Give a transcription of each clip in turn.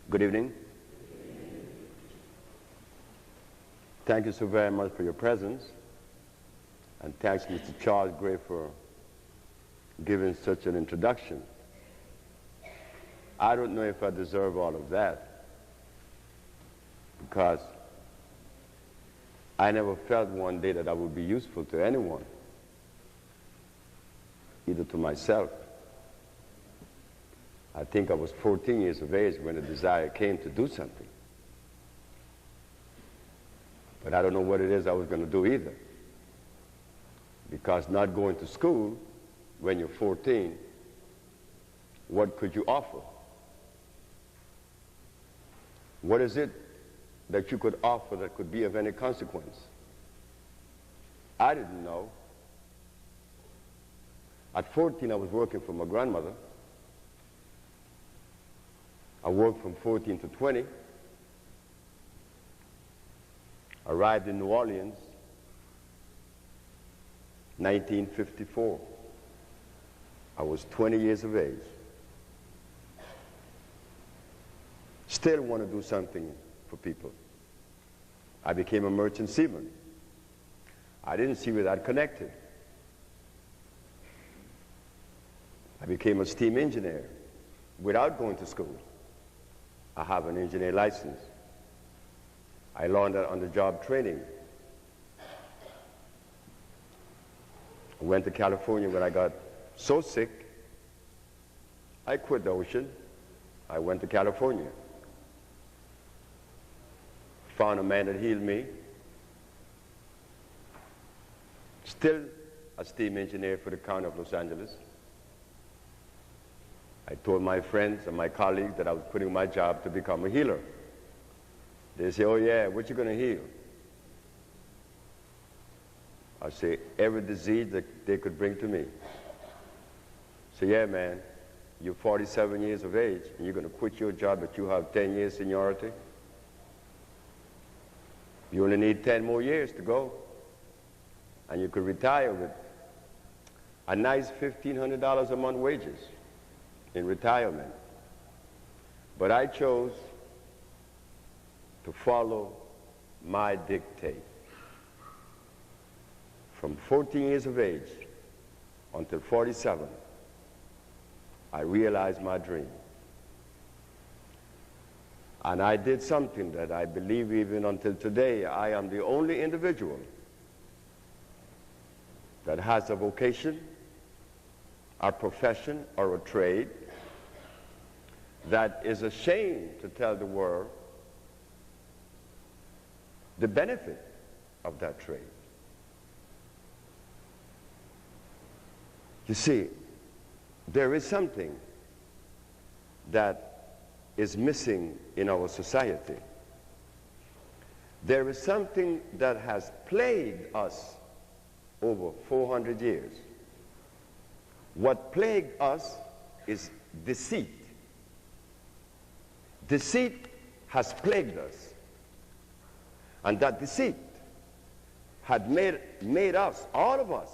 Good evening. Thank you so very much for your presence. And thanks, Mr. Charles Gray, for giving such an introduction. I don't know if I deserve all of that, because I never felt one day that I would be useful to anyone, either to myself. I think I was 14 years of age when the desire came to do something. But I don't know what it is I was going to do either. Because not going to school when you're 14, what could you offer? What is it that you could offer that could be of any consequence? I didn't know. At 14, I was working for my grandmother. I worked from 14 to 20. Arrived in New Orleans, 1954. I was 20 years of age. Still want to do something for people. I became a merchant seaman. I didn't see where that connected. I became a steam engineer without going to school. I have an engineer license. I learned that on-the-job training. I went to California when I got so sick, I quit the ocean. I went to California. Found a man that healed me. Still a steam engineer for the county of Los Angeles. I told my friends and my colleagues that I was quitting my job to become a healer. They say, oh yeah, what you gonna heal? I say, every disease that they could bring to me. So yeah, man, you're 47 years of age and you're gonna quit your job but you have 10 years seniority? You only need 10 more years to go. And you could retire with a nice $1,500 a month wages in retirement. But I chose to follow my dictate. From 14 years of age until 47, I realized my dream. And I did something that I believe even until today, I am the only individual that has a vocation, a profession, or a trade that is ashamed to tell the world the benefit of that trade. You see, there is something that is missing in our society. There is something that has plagued us over 400 years. What plagued us is deceit. Deceit has plagued us. And that deceit had made us, all of us,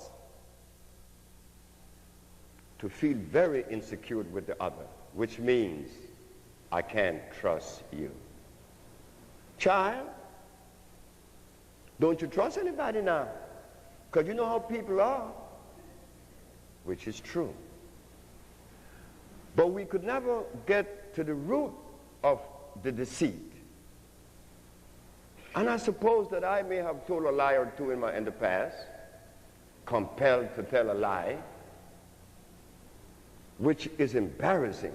to feel very insecure with the other, which means I can't trust you. Child, don't you trust anybody now? Because you know how people are, which is true. But we could never get to the root of the deceit. And I suppose that I may have told a lie or two in the past, compelled to tell a lie, which is embarrassing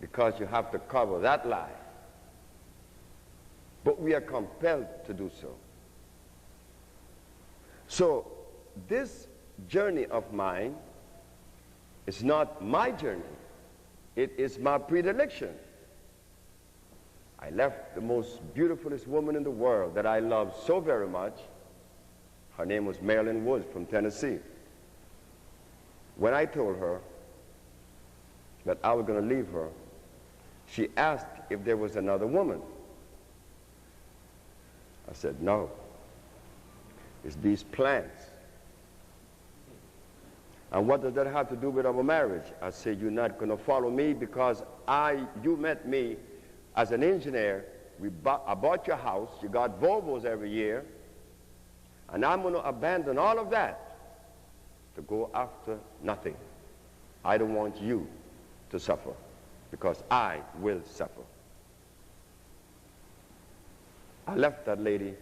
because you have to cover that lie. But we are compelled to do so. So this journey of mine is not my journey. It is my predilection. I left the most beautifulest woman in the world that I loved so very much. Her name was Marilyn Woods from Tennessee. When I told her that I was going to leave her, she asked if there was another woman. I said, no. It's these plants. And what does that have to do with our marriage? I said, you're not going to follow me because you met me as an engineer, I bought your house, you got Volvos every year, and I'm going to abandon all of that to go after nothing. I don't want you to suffer, because I will suffer. I left that lady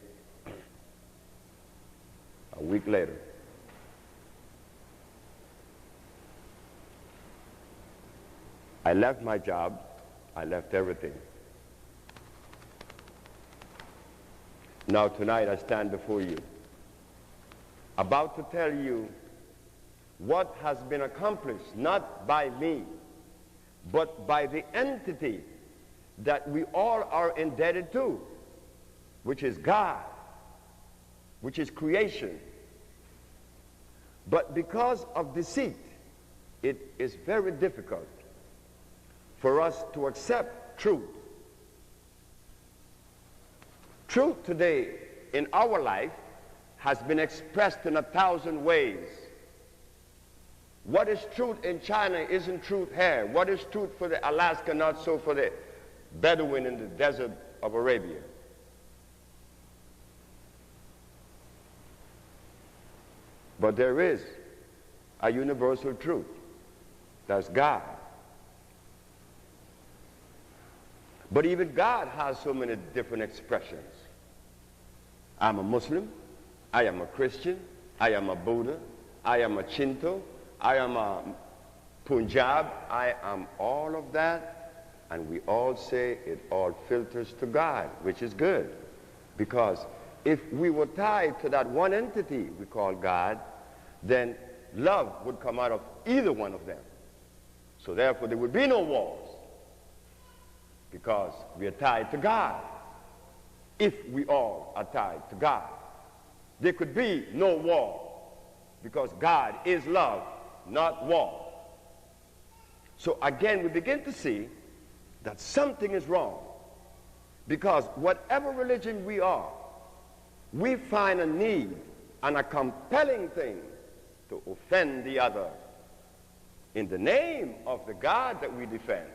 a week later. I left my job, I left everything. Now tonight I stand before you, about to tell you what has been accomplished, not by me, but by the entity that we all are indebted to, which is God, which is creation. But because of deceit, it is very difficult for us to accept truth. Truth today in our life has been expressed in 1,000 ways. What is truth in China isn't truth here. What is truth for the Alaska, not so for the Bedouin in the desert of Arabia. But there is a universal truth. That's God. But even God has so many different expressions. I'm a Muslim, I am a Christian, I am a Buddha, I am a Shinto, I am a Punjab, I am all of that, and we all say it all filters to God, which is good. Because if we were tied to that one entity we call God, then love would come out of either one of them. So therefore there would be no wars, because we are tied to God. If we all are tied to God, there could be no war, because God is love, not war. So again, we begin to see that something is wrong, because whatever religion we are, we find a need and a compelling thing to offend the other in the name of the God that we defend.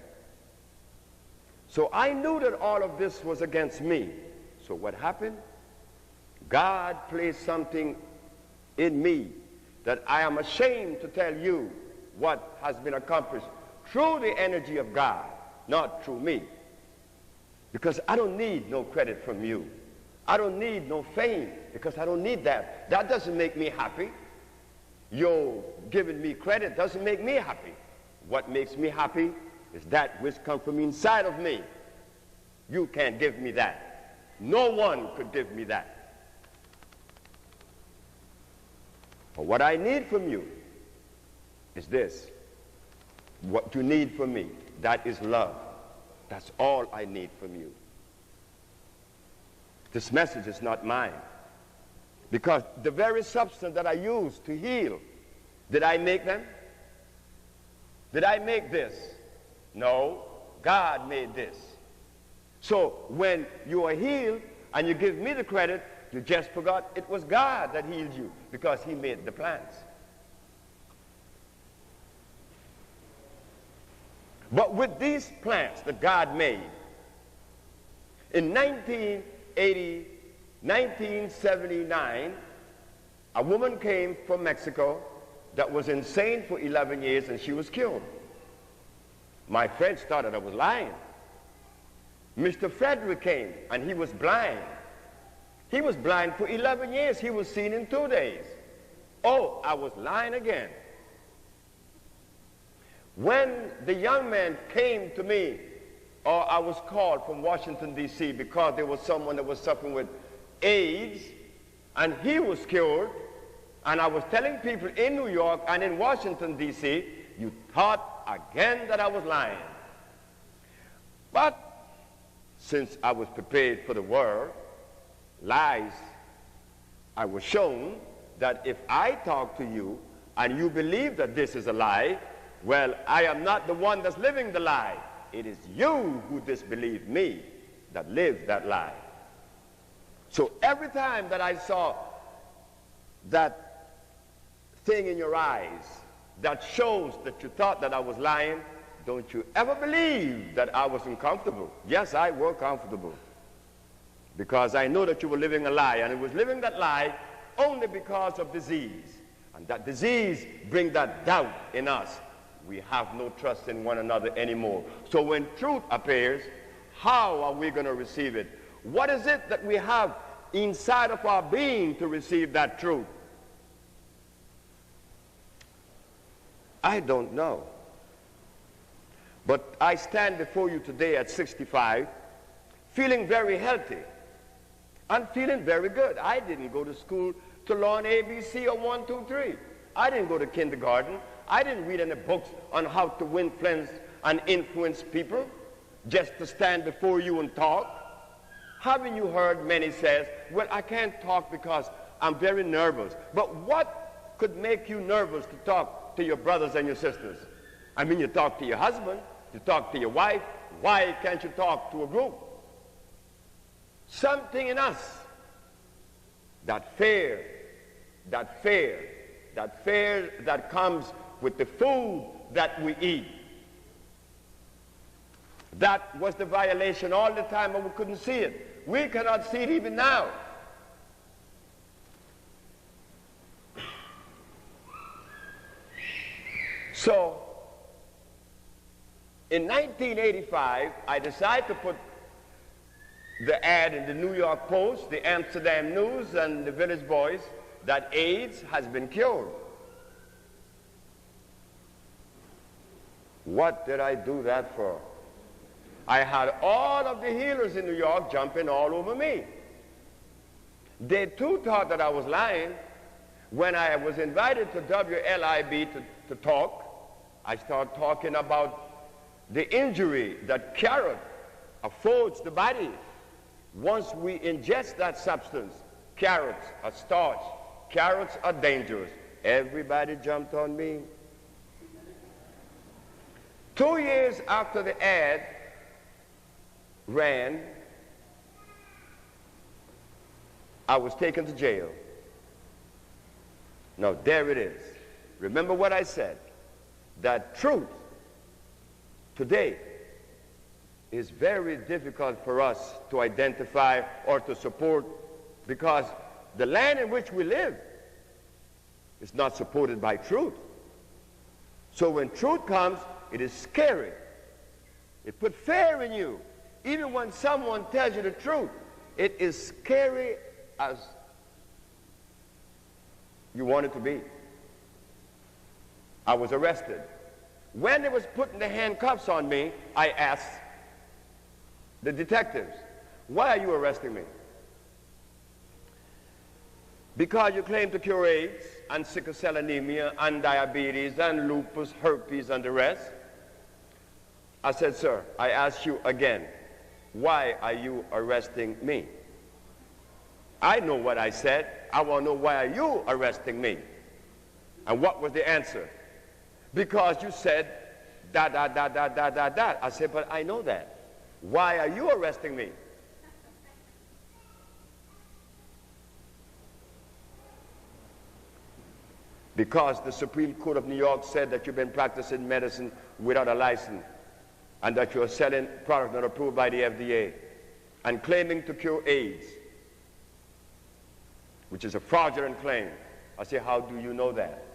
So I knew that all of this was against me. So what happened? God placed something in me that I am ashamed to tell you what has been accomplished through the energy of God, not through me. Because I don't need no credit from you. I don't need no fame, because I don't need that. That doesn't make me happy. Your giving me credit doesn't make me happy. What makes me happy is that which comes from inside of me. You can't give me that. No one could give me that. But what I need from you is this. What you need from me, that is love. That's all I need from you. This message is not mine. Because the very substance that I use to heal, did I make them? Did I make this? No, God made this. So when you are healed and you give me the credit, you just forgot it was God that healed you, because he made the plants. But with these plants that God made, in 1979, a woman came from Mexico that was insane for 11 years, and she was killed. My friends thought that I was lying. Mr. Frederick came, and he was blind. He was blind for 11 years. He was seen in 2 days. Oh, I was lying again. When the young man came to me, or I was called from Washington, D.C., because there was someone that was suffering with AIDS, and he was cured, and I was telling people in New York and in Washington, D.C., you thought again that I was lying. But since I was prepared for the world, lies, I was shown that if I talk to you and you believe that this is a lie, well, I am not the one that's living the lie. It is you who disbelieve me that live that lie. So every time that I saw that thing in your eyes that shows that you thought that I was lying, don't you ever believe that I wasn't comfortable. Yes, I was comfortable. Because I know that you were living a lie, and it was living that lie only because of disease. And that disease brings that doubt in us. We have no trust in one another anymore. So when truth appears, how are we going to receive it? What is it that we have inside of our being to receive that truth? I don't know. But I stand before you today at 65, feeling very healthy. I'm feeling very good. I didn't go to school to learn ABC or 1, 2, 3. I didn't go to kindergarten. I didn't read any books on how to win friends and influence people just to stand before you and talk. Haven't you heard many says, well, I can't talk because I'm very nervous. But what could make you nervous to talk to your brothers and your sisters? I mean, you talk to your husband, you talk to your wife. Why can't you talk to a group? Something in us, that fear that comes with the food that we eat. That was the violation all the time, and we couldn't see it. We cannot see it even now. So, in 1985, I decided to put the ad in the New York Post, the Amsterdam News, and the Village Voice that AIDS has been cured. What did I do that for? I had all of the healers in New York jumping all over me. They too thought that I was lying. When I was invited to WLIB to talk, I started talking about the injury that carrot affords the body. Once we ingest that substance, carrots are starch, carrots are dangerous. Everybody jumped on me. 2 years after the ad ran, I was taken to jail. Now, there it is. Remember what I said, that truth today is very difficult for us to identify or to support, because the land in which we live is not supported by truth. So when truth comes, it is scary. It puts fear in you. Even when someone tells you the truth, it is scary as you want it to be. I was arrested. When they was putting the handcuffs on me, I asked the detectives, why are you arresting me? Because you claim to cure AIDS and sickle cell anemia and diabetes and lupus, herpes, and the rest. I said, sir, I ask you again, why are you arresting me? I know what I said. I want to know, why are you arresting me? And what was the answer? Because you said that. I said, but I know that. Why are you arresting me? Because the Supreme Court of New York said that you've been practicing medicine without a license, and that you're selling products not approved by the FDA and claiming to cure AIDS, which is a fraudulent claim. I say, how do you know that?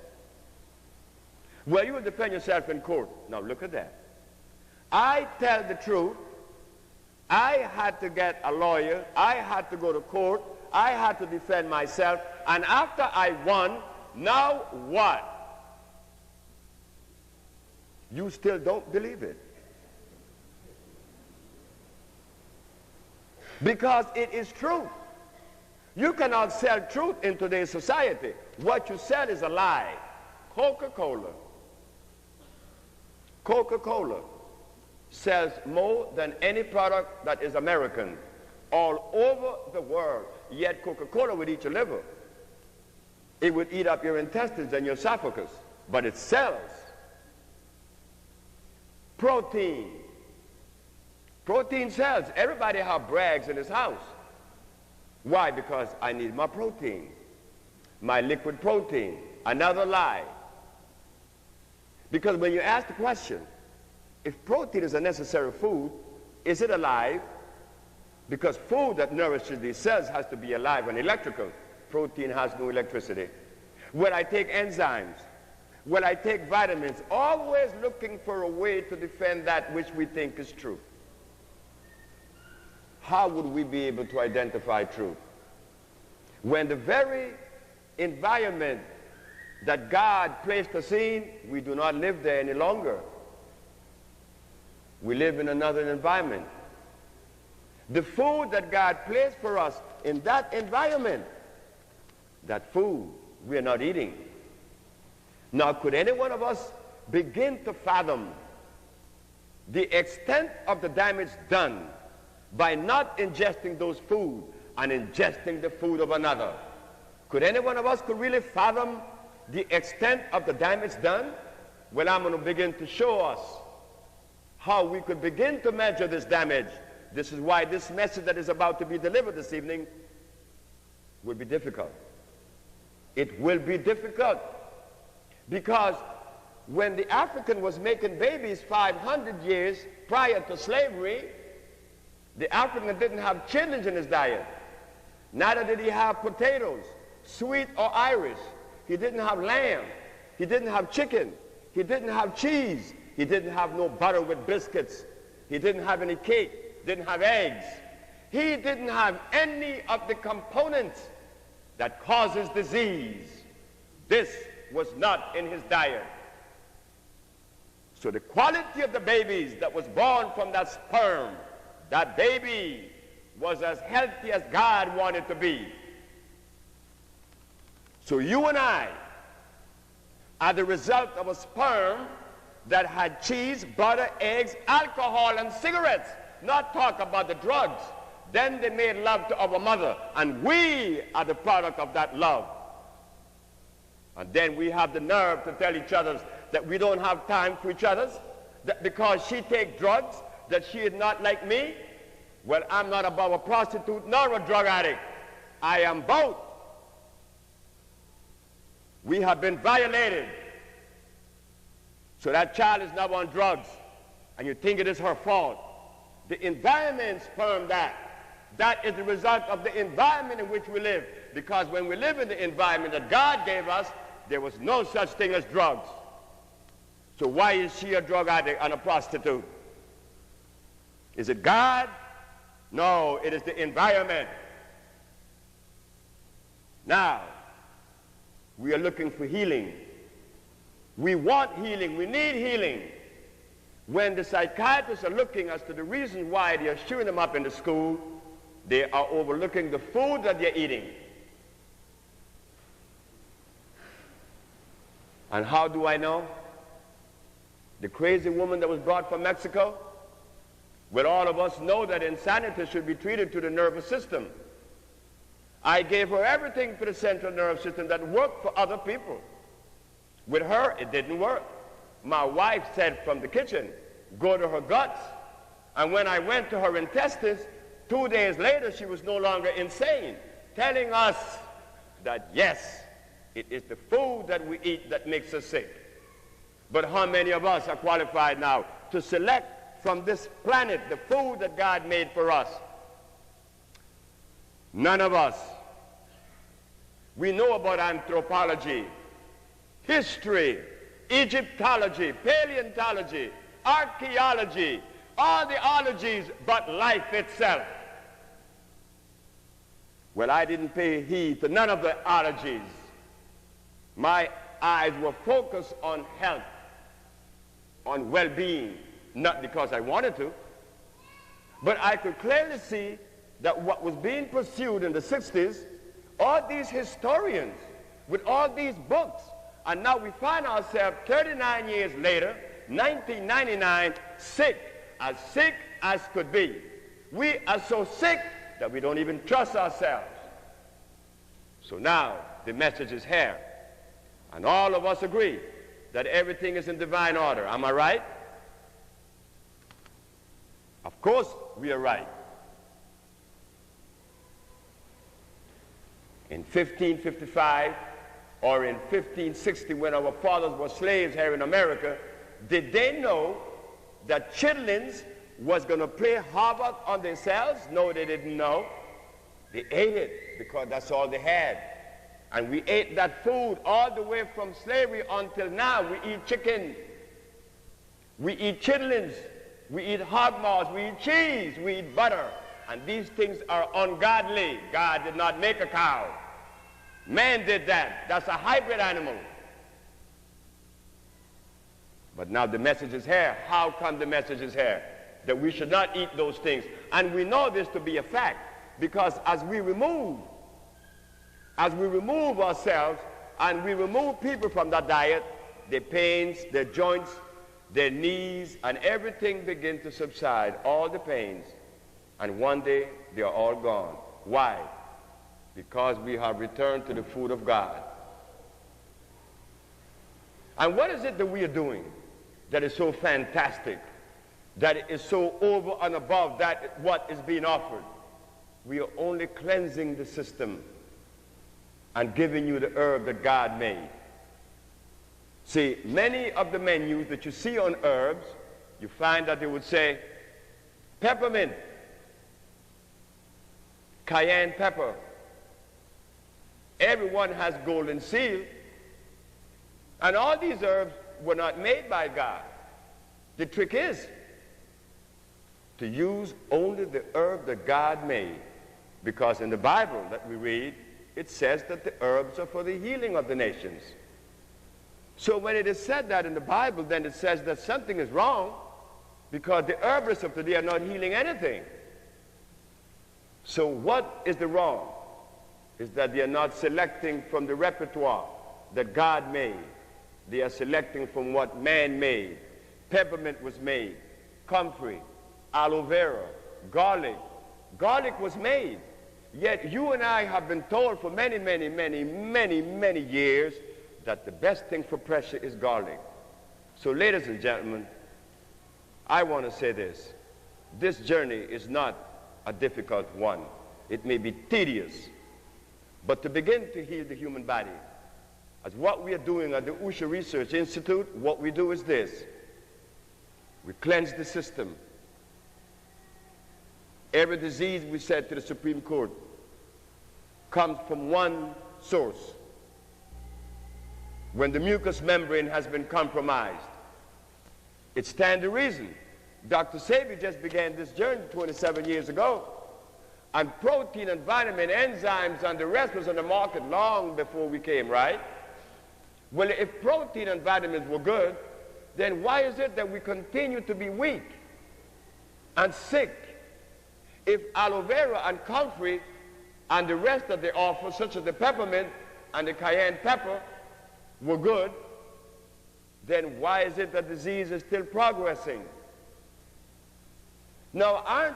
Well, you will defend yourself in court. Now look at that. I tell the truth. I had to get a lawyer. I had to go to court. I had to defend myself. And after I won, now what? You still don't believe it. Because it is truth. You cannot sell truth in today's society. What you sell is a lie. Coca-Cola. Coca-Cola sells more than any product that is American all over the world. Yet Coca-Cola would eat your liver. It would eat up your intestines and your esophagus. But it sells. Protein. Protein sells. Everybody brags in his house. Why? Because I need my protein. My liquid protein. Another lie. Because when you ask the question, If protein is a necessary food, is it alive? Because food that nourishes these cells has to be alive and electrical. Protein has no electricity. Will I take enzymes? Will I take vitamins? Always looking for a way to defend that which we think is true. How would we be able to identify truth when the very environment that God placed us in, we do not live there any longer? We live in another environment. The food that God placed for us in that environment, that food we are not eating. Now, could any one of us begin to fathom the extent of the damage done by not ingesting those food and ingesting the food of another? Could any one of us could really fathom the extent of the damage done? Well, I'm going to begin to show us how we could begin to measure this damage. This is why this message that is about to be delivered this evening will be difficult. It will be difficult because when the African was making babies 500 years prior to slavery, the African didn't have chitlins in his diet. Neither did he have potatoes, sweet or Irish. He didn't have lamb. He didn't have chicken. He didn't have cheese. He didn't have no butter with biscuits. He didn't have any cake. Didn't have eggs. He didn't have any of the components that causes disease. This was not in his diet. So the quality of the babies that was born from that sperm, that baby was as healthy as God wanted to be. So you and I are the result of a sperm that had cheese, butter, eggs, alcohol, and cigarettes. Not talk about the drugs. Then they made love to our mother, and we are the product of that love. And then we have the nerve to tell each other that we don't have time for each other, that because she takes drugs, that she is not like me. Well, I'm not above a prostitute nor a drug addict. I am both. We have been violated. So that child is now on drugs, and you think it is her fault. The environment spermed that. That is the result of the environment in which we live. Because when we live in the environment that God gave us, there was no such thing as drugs. So why is she a drug addict and a prostitute? Is it God? No, it is the environment. Now, we are looking for healing. We want healing. We need healing. When the psychiatrists are looking as to the reason why they are shooing them up in the school, they are overlooking the food that they're eating. And how do I know? The crazy woman that was brought from Mexico? Well, all of us know that insanity should be treated to the nervous system. I gave her everything for the central nervous system that worked for other people. With her, it didn't work. My wife said from the kitchen, go to her guts. And when I went to her intestines, 2 days later, she was no longer insane, telling us that, yes, it is the food that we eat that makes us sick. But how many of us are qualified now to select from this planet the food that God made for us? None of us. We know about anthropology, history, Egyptology, paleontology, archaeology, all the ologies but life itself. Well, I didn't pay heed to none of the ologies. My eyes were focused on health, on well-being, not because I wanted to, but I could clearly see that what was being pursued in the 60s, all these historians with all these books, and now we find ourselves 39 years later, 1999, sick as could be. We are so sick that we don't even trust ourselves. So now the message is here. And all of us agree that everything is in divine order. Am I right? Of course we are right. In 1555 or in 1560, when our fathers were slaves here in America, did they know that chitlins was going to play havoc on themselves? No, they didn't know. They ate it because that's all they had. And we ate that food all the way from slavery until now. We eat chicken. We eat chitlins. We eat hog maws. We eat cheese. We eat butter. And these things are ungodly. God did not make a cow. Man did that. That's a hybrid animal. But now the message is here. How come the message is here? That we should not eat those things. And we know this to be a fact, because as we remove ourselves and we remove people from that diet, their pains, their joints, their knees, and everything begin to subside, all the pains. And one day, they are all gone. Why? Because we have returned to the food of God. And what is it that we are doing that is so fantastic, that is so over and above that what is being offered? We are only cleansing the system and giving you the herb that God made. See, many of the menus that you see on herbs, you find that they would say peppermint, cayenne pepper. Everyone has golden seal. And all these herbs were not made by God. The trick is to use only the herb that God made. Because in the Bible that we read, it says that the herbs are for the healing of the nations. So when it is said that in the Bible, then it says that something is wrong, because the herbalists of today are not healing anything. So what is the wrong? Is that they are not selecting from the repertoire that God made. They are selecting from what man made. Peppermint was made. Comfrey, aloe vera, garlic. Garlic was made. Yet you and I have been told for many, many, many, many, many years that the best thing for pressure is garlic. So ladies and gentlemen, I want to say this. This journey is not a difficult one. It may be tedious. But to begin to heal the human body, as what we are doing at the Usha Research Institute, what we do is this. We cleanse the system. Every disease, we said to the Supreme Court, comes from one source. When the mucous membrane has been compromised, it stands to reason. Dr. Sebi just began this journey 27 years ago. And protein and vitamin, enzymes, and the rest was on the market long before we came, right? Well, if protein and vitamins were good, then why is it that we continue to be weak and sick? If aloe vera and comfrey and the rest that they offer, such as the peppermint and the cayenne pepper, were good, then why is it that disease is still progressing? Now,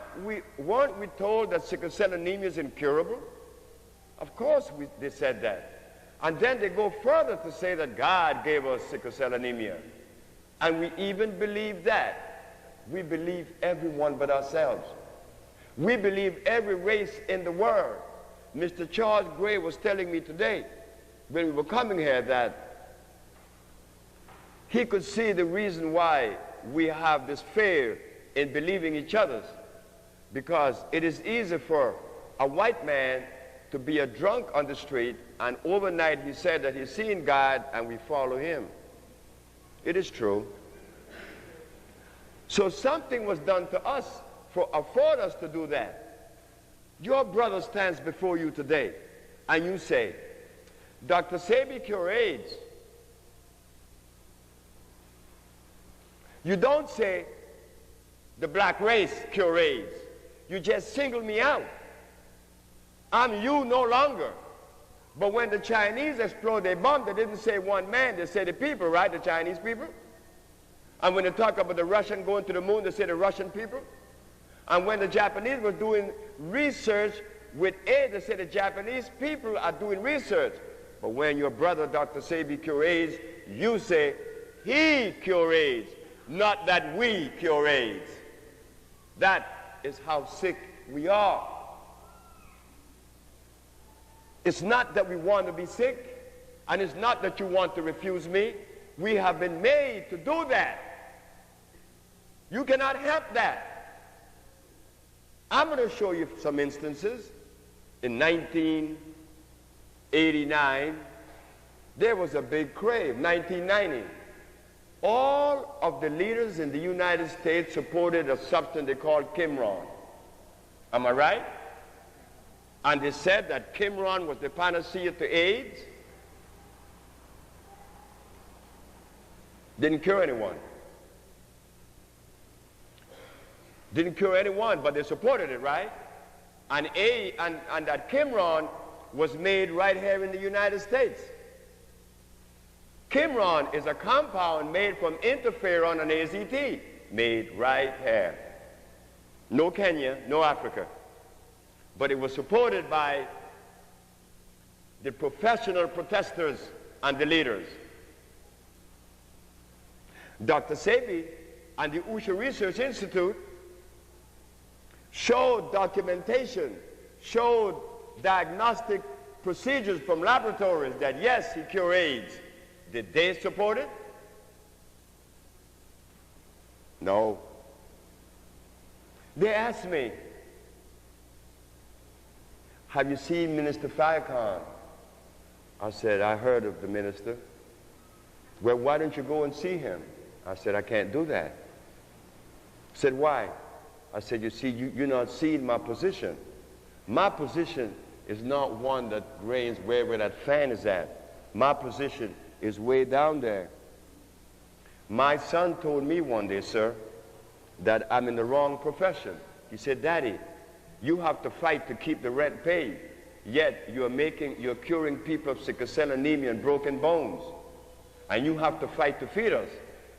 weren't we told that sickle cell anemia is incurable? Of course they said that. And then they go further to say that God gave us sickle cell anemia. And we even believe that. We believe everyone but ourselves. We believe every race in the world. Mr. Charles Gray was telling me today, when we were coming here, that he could see the reason why we have this fear in believing each other's, because it is easy for a white man to be a drunk on the street, and overnight he said that he's seen God and we follow him. It is true. So something was done to us for afford us to do that. Your brother stands before you today and you say, Dr. Sebi cure AIDS. You don't say, the black race cure AIDS. You just single me out. I'm you no longer. But when the Chinese explode their bomb, they didn't say one man, they said the people, right? The Chinese people. And when they talk about the Russian going to the moon, they say the Russian people. And when the Japanese were doing research with AIDS, they said the Japanese people are doing research. But when your brother, Dr. Sebi, cure AIDS, you say he cure AIDS, not that we cure AIDS. That is how sick we are. It's not that we want to be sick, and it's not that you want to refuse me. We have been made to do that. You cannot help that. I'm going to show you some instances. In 1989, there was a big crave. 1990, all of the leaders in the United States supported a substance they called Qimron. Am I right? And they said that Qimron was the panacea to AIDS. Didn't cure anyone. Didn't cure anyone, but they supported it, right? And that Qimron was made right here in the United States. Qimron is a compound made from interferon and AZT, made right here. No Kenya, no Africa. But it was supported by the professional protesters and the leaders. Dr. Sebi and the Usha Research Institute showed documentation, showed diagnostic procedures from laboratories that yes, he cured AIDS. Did they support it? No. They asked me, have you seen Minister Farrakhan? I said, I heard of the minister. Well, why don't you go and see him? I said, I can't do that. He said, why? I said, you see, you're not seeing my position. My position is not one that reigns where that fan is at. My position is way down there. My son told me one day, sir, that I'm in the wrong profession. He said, Daddy, you have to fight to keep the rent paid, yet you're curing people of sickle cell anemia and broken bones. And you have to fight to feed us,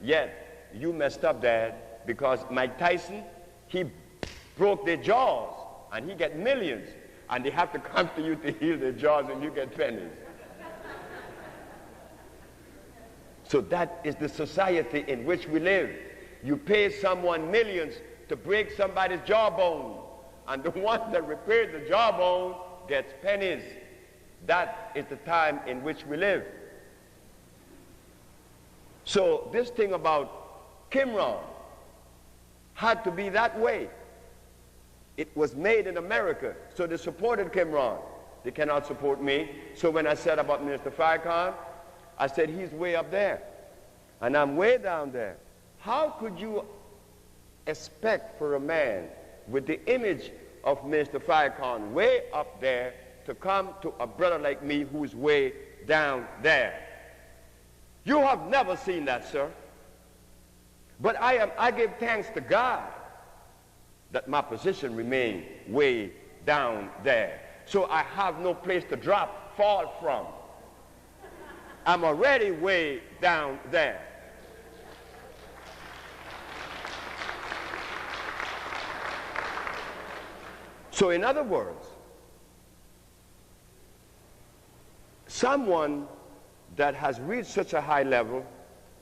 yet you messed up, Dad, because Mike Tyson, he broke their jaws, and he get millions, and they have to come to you to heal their jaws, and you get pennies. So that is the society in which we live. You pay someone millions to break somebody's jawbone, and the one that repaired the jawbone gets pennies. That is the time in which we live. So this thing about Qimron had to be that way. It was made in America, so they supported Qimron. They cannot support me. So when I said about Minister Farrakhan, I said, he's way up there, and I'm way down there. How could you expect for a man with the image of Mr. Farrakhan way up there to come to a brother like me who's way down there? You have never seen that, sir. But I give thanks to God that my position remained way down there. So I have no place to fall from. I'm already way down there. So in other words, someone that has reached such a high level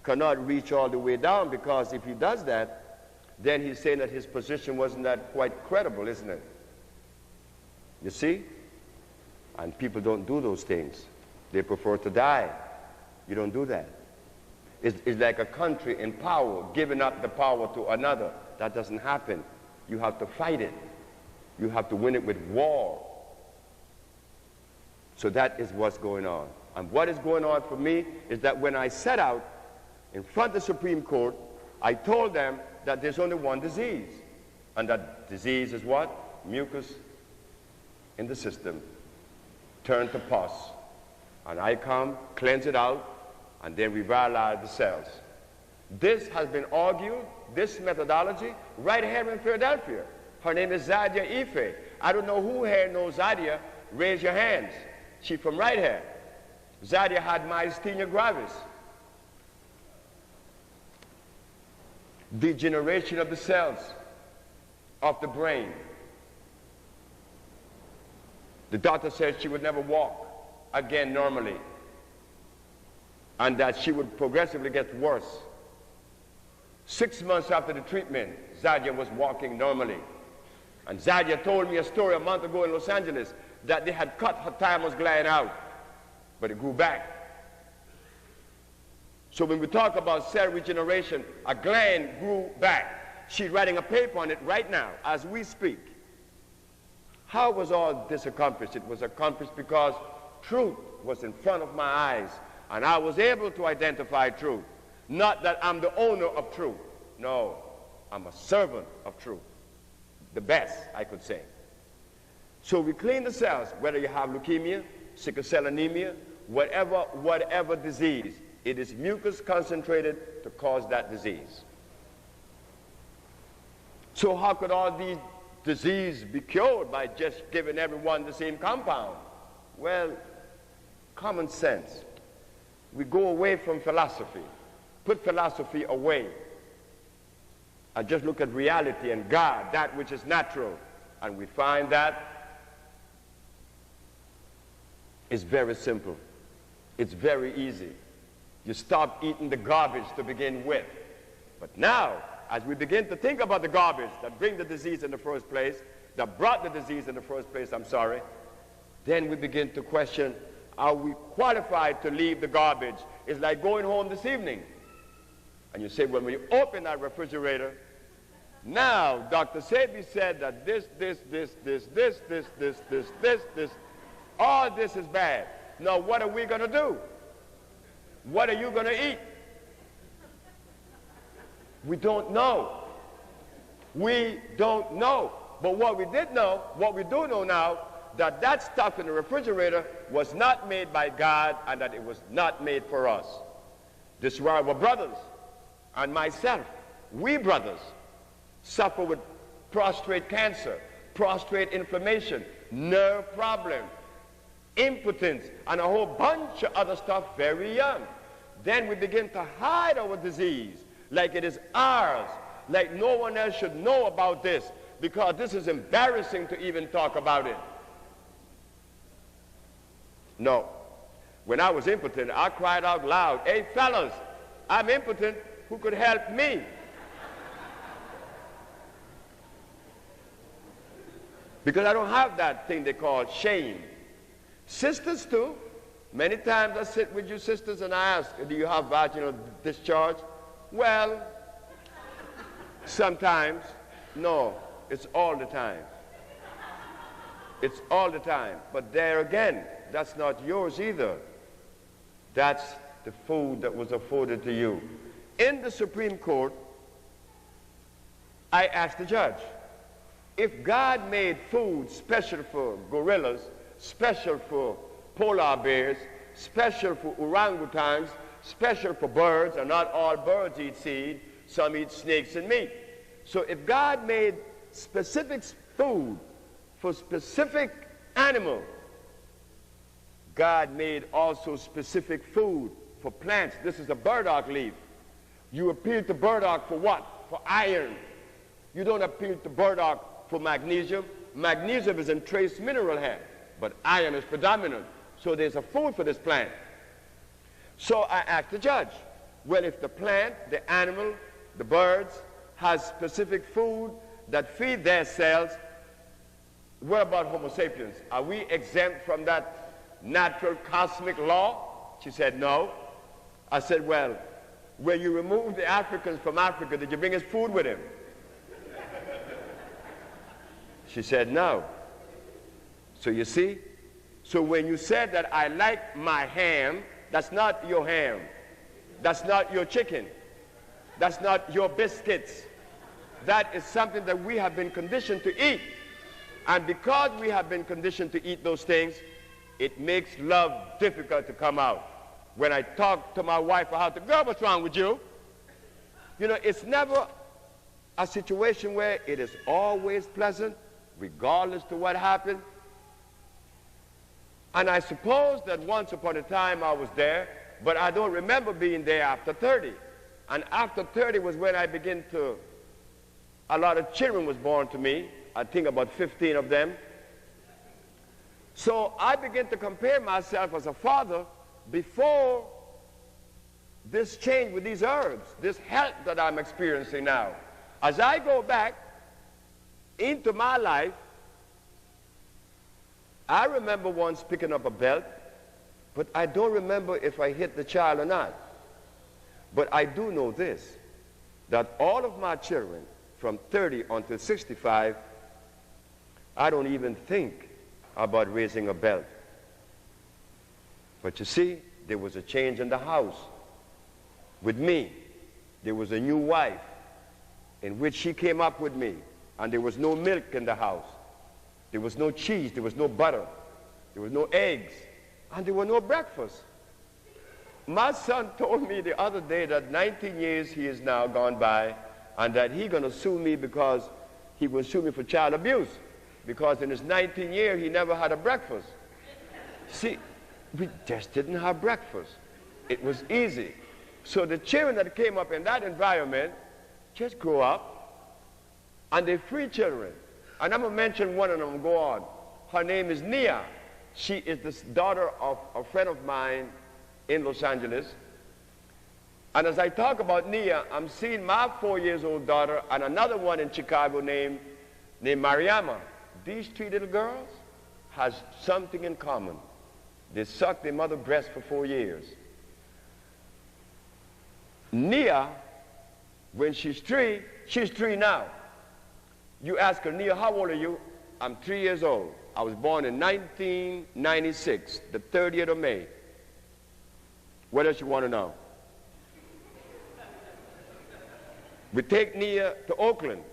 cannot reach all the way down, because if he does that, then he's saying that his position wasn't that quite credible, isn't it? You see? And people don't do those things. They prefer to die. You don't do that. It's like a country in power giving up the power to another. That doesn't happen. You have to fight it. You have to win it with war. So that is what's going on. And what is going on for me is that when I set out in front of the Supreme Court, I told them that there's only one disease. And that disease is what? Mucus in the system. Turn to pus. And I come, cleanse it out, and then revitalize the cells. This has been argued, this methodology, right here in Philadelphia. Her name is Zadia Ife. I don't know who here knows Zadia. Raise your hands. She's from right here. Zadia had myasthenia gravis. Degeneration of the cells of the brain. The doctor said she would never walk again normally, and that she would progressively get worse. 6 months after the treatment, Zadia was walking normally. And Zadia told me a story a month ago in Los Angeles that they had cut her thymus gland out, but it grew back. So when we talk about cell regeneration, a gland grew back. she's writing a paper on it right now as we speak. How was all this accomplished? It was accomplished because truth was in front of my eyes, and I was able to identify truth. Not that I'm the owner of truth. No, I'm a servant of truth. The best, I could say. So we clean the cells, whether you have leukemia, sickle cell anemia, whatever disease. It is mucus concentrated to cause that disease. So how could all these diseases be cured by just giving everyone the same compound? Well, common sense. We go away from philosophy, put philosophy away, and just look at reality and God, that which is natural. And we find that it's very simple. It's very easy. You stop eating the garbage to begin with. But now, as we begin to think about the garbage that bring the disease in the first place, that brought the disease in the first place, then we begin to question, are we qualified to leave the garbage? It's like going home this evening. And you say, well, when you open that refrigerator, now Dr. Sebi said that this, all this is bad. Now what are we going to do? What are you going to eat? We don't know. We don't know. But what we did know, what we do know now, that stuff in the refrigerator was not made by God and that it was not made for us. This is why our brothers and myself, we brothers, suffer with prostate cancer, prostate inflammation, nerve problem, impotence, and a whole bunch of other stuff very young. Then we begin to hide our disease like it is ours, like no one else should know about this, because this is embarrassing to even talk about it. No. When I was impotent, I cried out loud, hey fellas, I'm impotent, who could help me? Because I don't have that thing they call shame. Sisters too. Many times I sit with you sisters and I ask, do you have vaginal discharge? Well, sometimes. No, it's all the time. It's all the time. But there again, that's not yours either. That's the food that was afforded to you. In the Supreme Court, I asked the judge, if God made food special for gorillas, special for polar bears, special for orangutans, special for birds, and not all birds eat seed, some eat snakes and meat. So if God made specific food for specific animal, God made also specific food for plants. This is a burdock leaf. You appeal to burdock for what? For iron. You don't appeal to burdock for magnesium. Magnesium is in trace mineral here, but iron is predominant. So there's a food for this plant. So I asked the judge, well, if the plant, the animal, the birds, has specific food that feed their cells, what about Homo sapiens? Are we exempt from that natural cosmic law? She said, no. I said, well, when you removed the Africans from Africa, did you bring his food with him? She said, no. So you see? So when you said that I like my ham, that's not your ham. That's not your chicken. That's not your biscuits. That is something that we have been conditioned to eat. And because we have been conditioned to eat those things, it makes love difficult to come out. When I talk to my wife about the girl, what's wrong with you? You know, it's never a situation where it is always pleasant, regardless to what happened. And I suppose that once upon a time I was there, but I don't remember being there after 30. And after 30 was when I began to, a lot of children was born to me. I think about 15 of them. So I began to compare myself as a father before this change with these herbs, this health that I'm experiencing now. As I go back into my life, I remember once picking up a belt, but I don't remember if I hit the child or not. But I do know this, that all of my children, from 30 until 65, I don't even think about raising a belt. But you see, there was a change in the house. With me, there was a new wife in which she came up with me, and there was no milk in the house. There was no cheese, there was no butter, there was no eggs, and there was no breakfast. My son told me the other day that 19 years he is now gone by, and that he's going to sue me because he will sue me for child abuse, because in his 19th year he never had a breakfast. See, we just didn't have breakfast. It was easy. So the children that came up in that environment just grow up, and they're free children. And I'm going to mention one of them, go on. Her name is Nia. She is the daughter of a friend of mine in Los Angeles. And as I talk about Nia, I'm seeing my 4-year-old daughter and another one in Chicago named Mariama. These 3 little girls has something in common. They sucked their mother's breast for 4 years. Nia, when she's 3 now. You ask her, Nia, how old are you? I'm 3 years old. I was born in 1996, the 30th of May. What else you want to know? We take Nia to Oakland.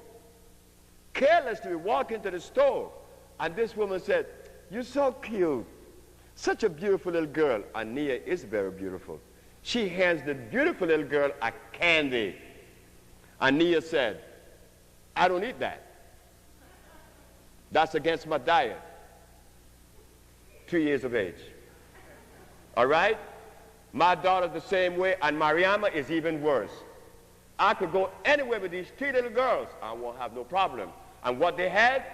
Carelessly, we walk into the store, and this woman said, you're so cute. Such a beautiful little girl. And Nia is very beautiful. She hands the beautiful little girl a candy. And Nia said, I don't eat that. That's against my diet. 3 years of age. All right? My daughter's the same way, and Mariama is even worse. I could go anywhere with these 3 little girls. I won't have no problem. And what they had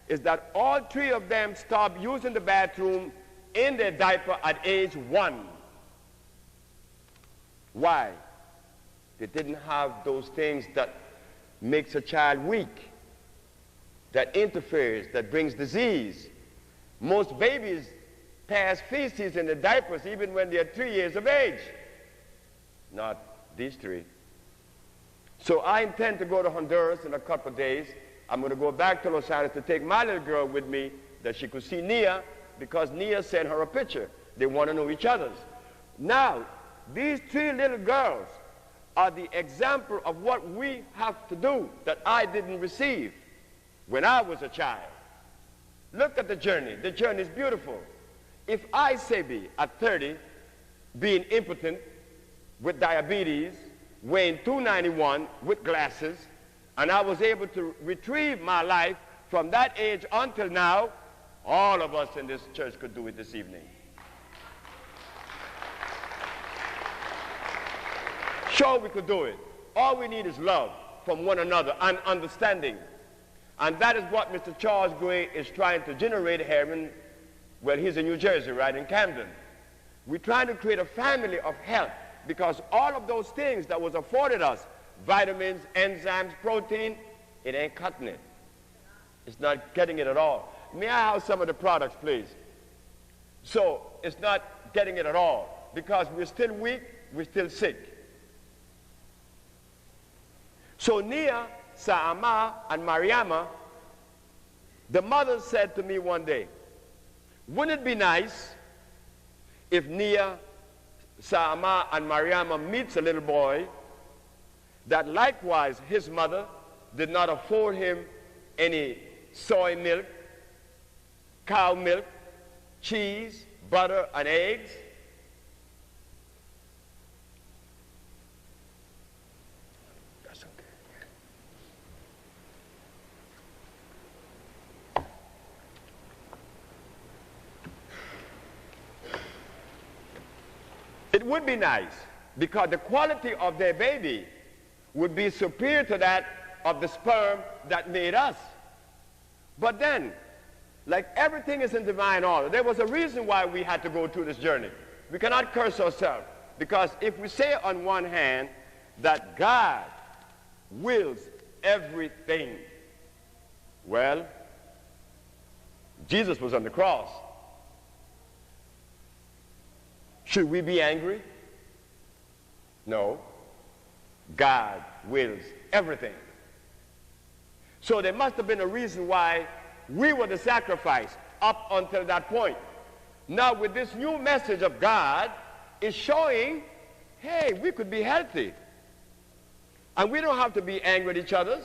is that all 3 of them stopped using the bathroom in their diaper at age 1. Why? They didn't have those things that makes a child weak, that interferes, that brings disease. Most babies pass feces in the diapers even when they're 3 years of age. Not these 3. So I intend to go to Honduras in a couple of days. I'm going to go back to Los Angeles to take my little girl with me that she could see Nia, because Nia sent her a picture. They want to know each other's. Now, these 3 little girls are the example of what we have to do that I didn't receive when I was a child. Look at the journey. The journey is beautiful. If I, Sebi, at 30, being impotent with diabetes, weighing 291 with glasses, and I was able to retrieve my life from that age until now, all of us in this church could do it this evening. Sure, we could do it. All we need is love from one another and understanding. And that is what Mr. Charles Gray is trying to generate here in, well, he's in New Jersey, right, in Camden. We're trying to create a family of health, because all of those things that was afforded us, vitamins, enzymes, protein, it ain't cutting it. It's not getting it at all. May I have some of the products, please? So it's not getting it at all, because we're still weak, we're still sick. So Nia, Saama, and Mariama, the mother said to me one day, wouldn't it be nice if Nia, Saama, and Mariama meets a little boy that likewise his mother did not afford him any soy milk, cow milk, cheese, butter, and eggs? That's okay. It would be nice, because the quality of their baby would be superior to that of the sperm that made us. But then, like everything is in divine order, there was a reason why we had to go through this journey. We cannot curse ourselves, because if we say on one hand that God wills everything, well, Jesus was on the cross. Should we be angry? No. God wills everything. So there must have been a reason why we were the sacrifice up until that point. Now with this new message of God, it's showing, hey, we could be healthy. And we don't have to be angry at each other.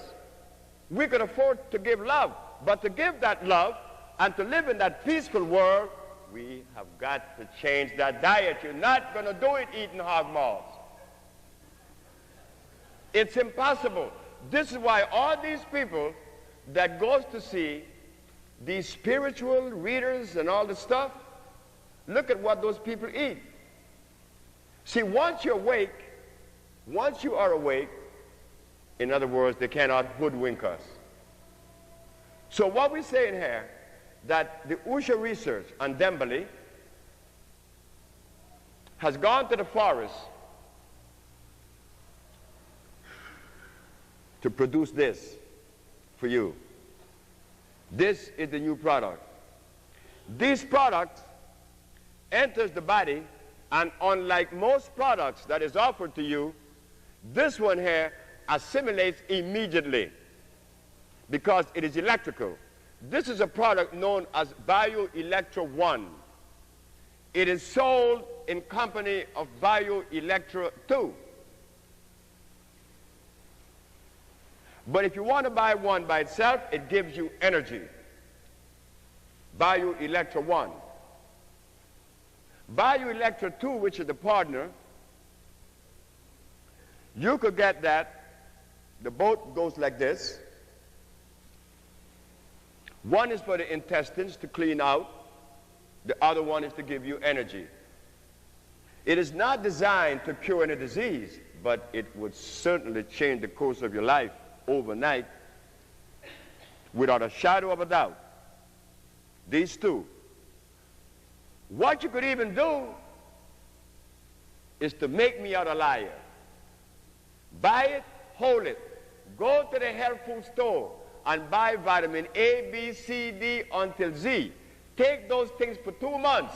We could afford to give love. But to give that love and to live in that peaceful world, we have got to change that diet. You're not going to do it eating hog maws. It's impossible. This is why all these people that goes to see these spiritual readers and all this stuff, look at what those people eat. See, once you're awake, once you are awake, in other words, they cannot hoodwink us. So what we're saying here, that the Usha research on Dembele has gone to the forest to produce this for you. This is the new product. This product enters the body, and unlike most products that is offered to you, this one here assimilates immediately because it is electrical. This is a product known as BioElectra 1. It is sold in company of BioElectra 2. But if you want to buy one by itself, it gives you energy. BioElectra 1. BioElectra 2, which is the partner, you could get that. The boat goes like this. One is for the intestines to clean out. The other one is to give you energy. It is not designed to cure any disease, but it would certainly change the course of your life overnight without a shadow of a doubt. These two. What you could even do is to make me out a liar. Buy it, hold it. Go to the health food store and buy vitamin A, B, C, D until Z. Take those things for 2 months.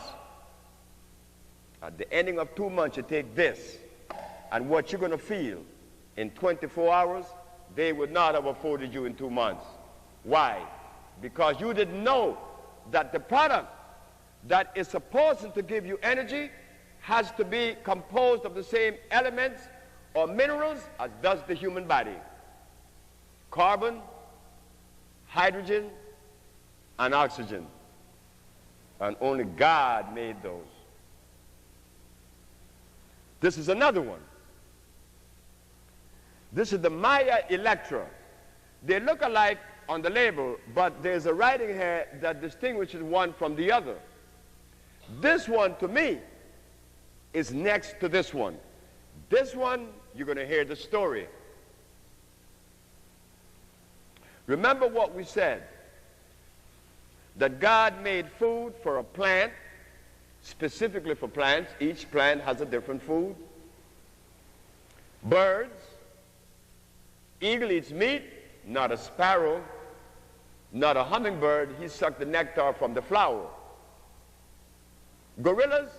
At the ending of 2 months, you take this. And what you're going to feel in 24 hours, they would not have afforded you in 2 months. Why? Because you didn't know that the product that is supposed to give you energy has to be composed of the same elements or minerals as does the human body. Carbon, hydrogen, and oxygen. And only God made those. This is another one. This is the Maya Electra. They look alike on the label, but there's a writing here that distinguishes one from the other. This one, to me, is next to this one. This one, you're going to hear the story. Remember what we said, that God made food for a plant, specifically for plants. Each plant has a different food. Birds. Eagle eats meat, not a sparrow, not a hummingbird. He sucked the nectar from the flower. Gorillas,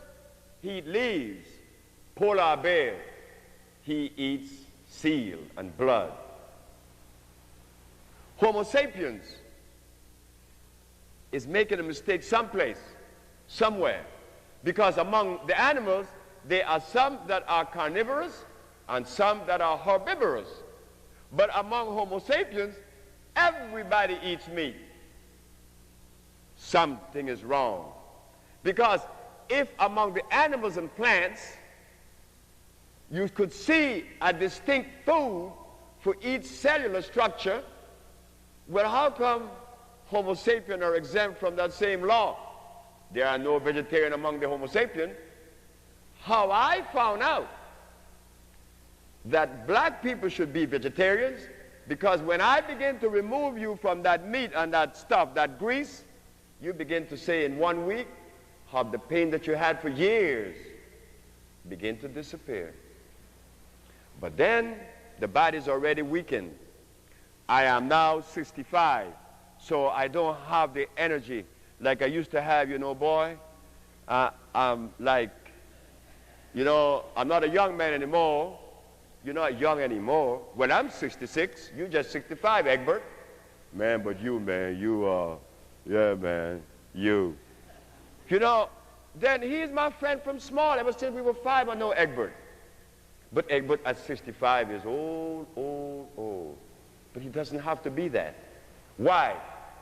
he eat leaves. Polar bear, he eats seal and blood. Homo sapiens is making a mistake someplace, somewhere, because among the animals, there are some that are carnivorous and some that are herbivorous. But among Homo sapiens, everybody eats meat. Something is wrong. Because if among the animals and plants, you could see a distinct food for each cellular structure, well, how come Homo sapiens are exempt from that same law? There are no vegetarians among the Homo sapiens. How I found out that black people should be vegetarians, because when I begin to remove you from that meat and that stuff, that grease, you begin to say in 1 week how the pain that you had for years begin to disappear. But then the body's already weakened. I am now 65, so I don't have the energy like I used to have, you know, boy. I'm like, you know, I'm not a young man anymore. You're not young anymore. Well, I'm 66. You're just 65, Egbert. Man, but you, man, yeah, man, you. You know, then he's my friend from small. Ever since we were 5, I know Egbert. But Egbert at 65 is old, old, old. But he doesn't have to be that. Why?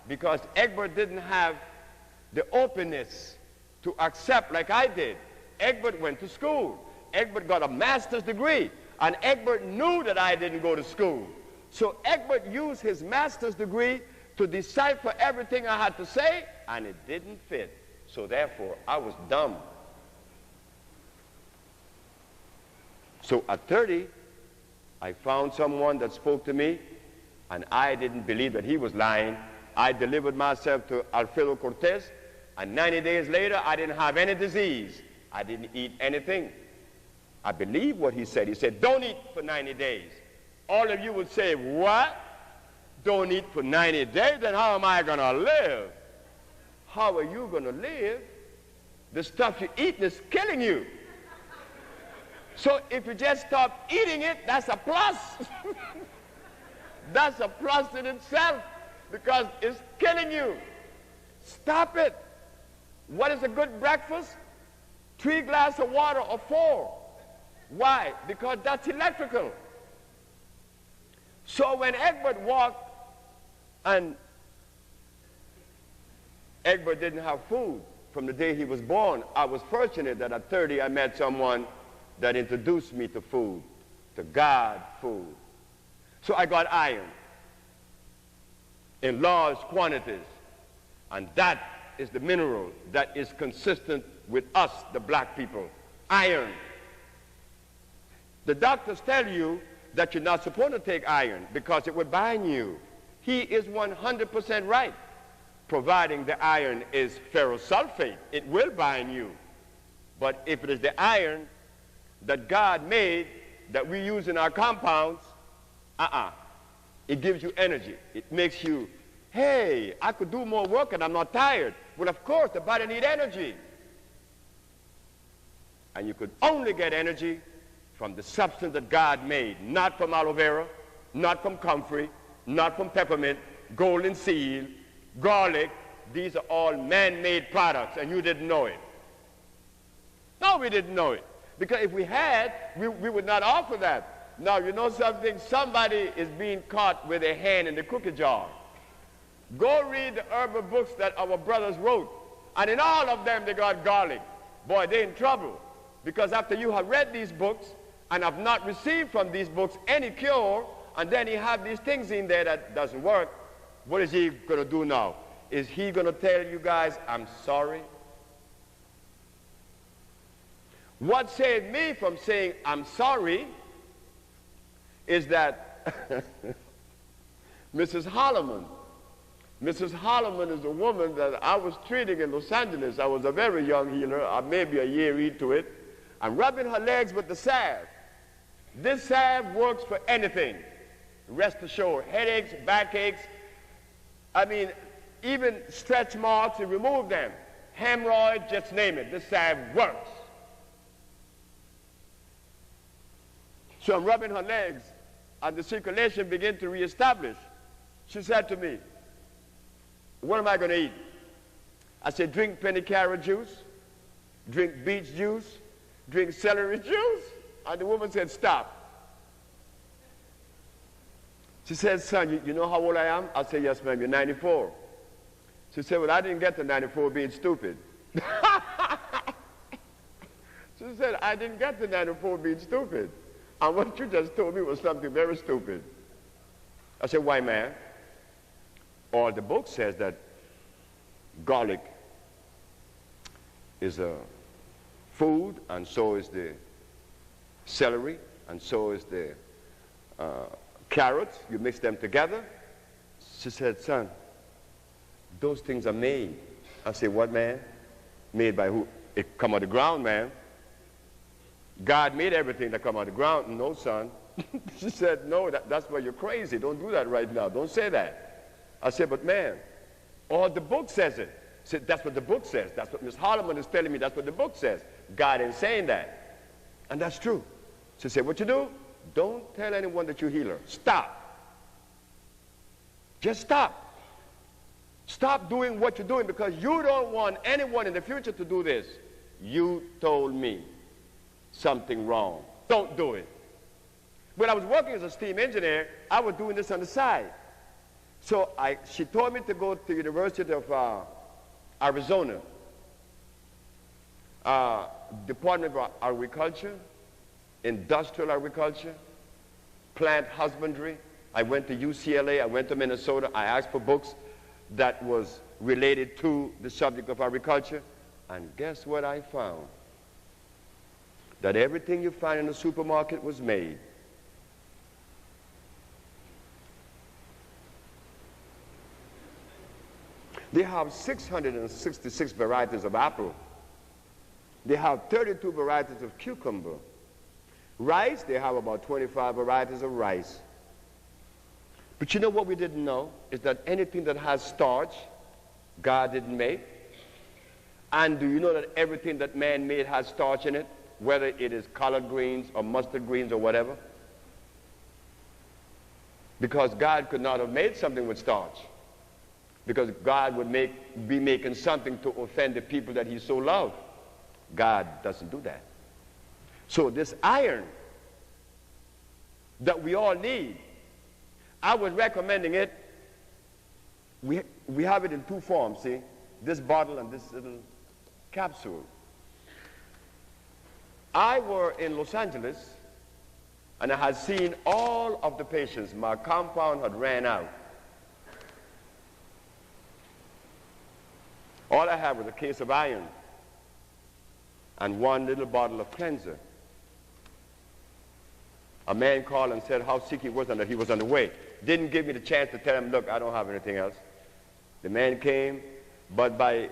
Because Egbert didn't have the openness to accept like I did. Egbert went to school. Egbert got a master's degree. And Egbert knew that I didn't go to school. So Egbert used his master's degree to decipher everything I had to say, and it didn't fit. So therefore, I was dumb. So at 30, I found someone that spoke to me, and I didn't believe that he was lying. I delivered myself to Alfredo Cortez, and 90 days later, I didn't have any disease. I didn't eat anything. I believe what he said. He said, don't eat for 90 days. All of you would say, what? Don't eat for 90 days? Then how am I going to live? How are you going to live? The stuff you're eating is killing you. So if you just stop eating it, that's a plus. That's a plus in itself because it's killing you. Stop it. What is a good breakfast? 3 glasses of water or 4. Why? Because that's electrical. So when Egbert walked, and Egbert didn't have food from the day he was born, I was fortunate that at 30 I met someone that introduced me to food, to God food. So I got iron in large quantities, and that is the mineral that is consistent with us, the black people, iron. The doctors tell you that you're not supposed to take iron because it would bind you. He is 100% right, providing the iron is ferrosulfate. It will bind you. But if it is the iron that God made that we use in our compounds, it gives you energy. It makes you, hey, I could do more work and I'm not tired. Well, of course, the body needs energy. And you could only get energy from the substance that God made, not from aloe vera, not from comfrey, not from peppermint, golden seal, garlic. These are all man-made products, and you didn't know it. No, we didn't know it. Because if we had, we would not offer that. Now, you know something? Somebody is being caught with a hand in the cookie jar. Go read the herbal books that our brothers wrote, and in all of them they got garlic. Boy, they're in trouble. Because after you have read these books and have not received from these books any cure, and then you have these things in there that doesn't work, what is he going to do now? Is he going to tell you guys, I'm sorry? What saved me from saying I'm sorry is that Mrs. Holloman is a woman that I was treating in Los Angeles. I was a very young healer, maybe a year into it. I'm rubbing her legs with the salve. This salve works for anything. Rest assured, headaches, backaches, even stretch marks, you remove them. Hemorrhoids, just name it. This salve works. So I'm rubbing her legs, and the circulation began to reestablish. She said to me, what am I going to eat? I said, drink penny carrot juice, drink beet juice, drink celery juice. And the woman said, stop. She said, son, you know how old I am? I said, yes, ma'am, you're 94. She said, well, I didn't get to 94 being stupid. She said, I didn't get to 94 being stupid. And what you just told me was something very stupid. I said, why, ma'am? Or the book says that garlic is a food, and so is the celery, and so is the carrots. You mix them together. She said, son, those things are made. I said, what, man? Made by who? It come out of the ground, man. God made everything that come out of the ground. No, son. She said, no, that's why you're crazy. Don't do that right now. Don't say that. I said, but man, all the book says it. I said, that's what the book says. That's what Miss Holloman is telling me. That's what the book says. God ain't saying that. And that's true. She said, what you do? Don't tell anyone that you heal her. Stop. Just stop. Stop doing what you're doing because you don't want anyone in the future to do this. You told me something wrong. Don't do it. When I was working as a steam engineer, I was doing this on the side. So she told me to go to the University of Arizona, Department of Agriculture, Industrial Agriculture, Plant Husbandry. I went to UCLA, I went to Minnesota, I asked for books that was related to the subject of agriculture, and guess what I found? That everything you find in the supermarket was made. They have 666 varieties of apple. They have 32 varieties of cucumber. Rice, they have about 25 varieties of rice. But you know what we didn't know? Is that anything that has starch, God didn't make. And do you know that everything that man made has starch in it? Whether it is collard greens or mustard greens or whatever. Because God could not have made something with starch. Because God would be making something to offend the people that he so loved. God doesn't do that. So this iron that we all need, I was recommending it. We have it in two forms, see? This bottle and this little capsule. I were in Los Angeles, and I had seen all of the patients. My compound had ran out. All I had was a case of iron and one little bottle of cleanser. A man called and said how sick he was and that he was on the way. Didn't give me the chance to tell him, look, I don't have anything else. The man came, but by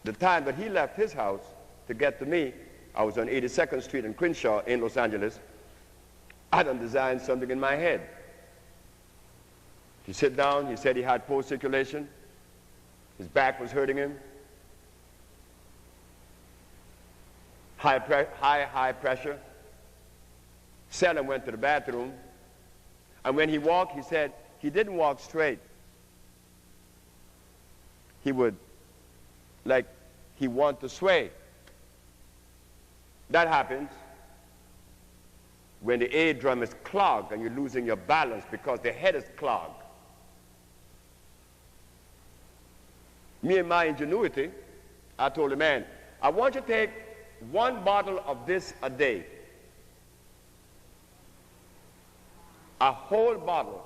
the time that he left his house to get to me, I was on 82nd Street in Crenshaw in Los Angeles. I done designed something in my head. He sat down, he said he had poor circulation. His back was hurting him. High pressure. Seldom went to the bathroom. And when he walked, he said he didn't walk straight. He would, like, he wanted to sway. That happens when the eardrum is clogged and you're losing your balance because the head is clogged. Me and my ingenuity, I told the man, I want you to take one bottle of this a day. A whole bottle.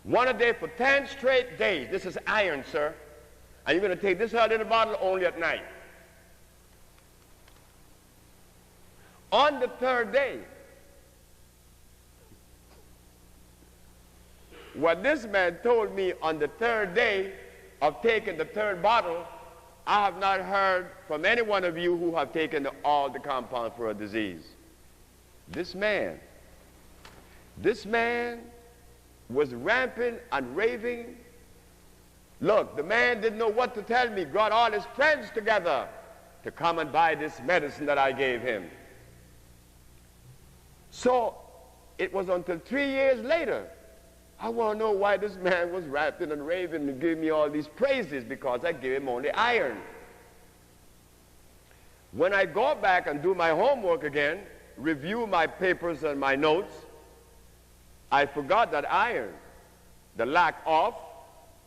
One a day for 10 straight days. This is iron, sir. And you're going to take this little bottle only at night. On the third day, what this man told me on the third day of taking the third bottle, I have not heard from any one of you who have taken all the compound for a disease. This man was rampant and raving. Look, the man didn't know what to tell me, brought all his friends together to come and buy this medicine that I gave him. So it was until 3 years later, I want to know why this man was ranting and raving and giving me all these praises, because I gave him only iron. When I go back and do my homework again, review my papers and my notes, I forgot that iron, the lack of,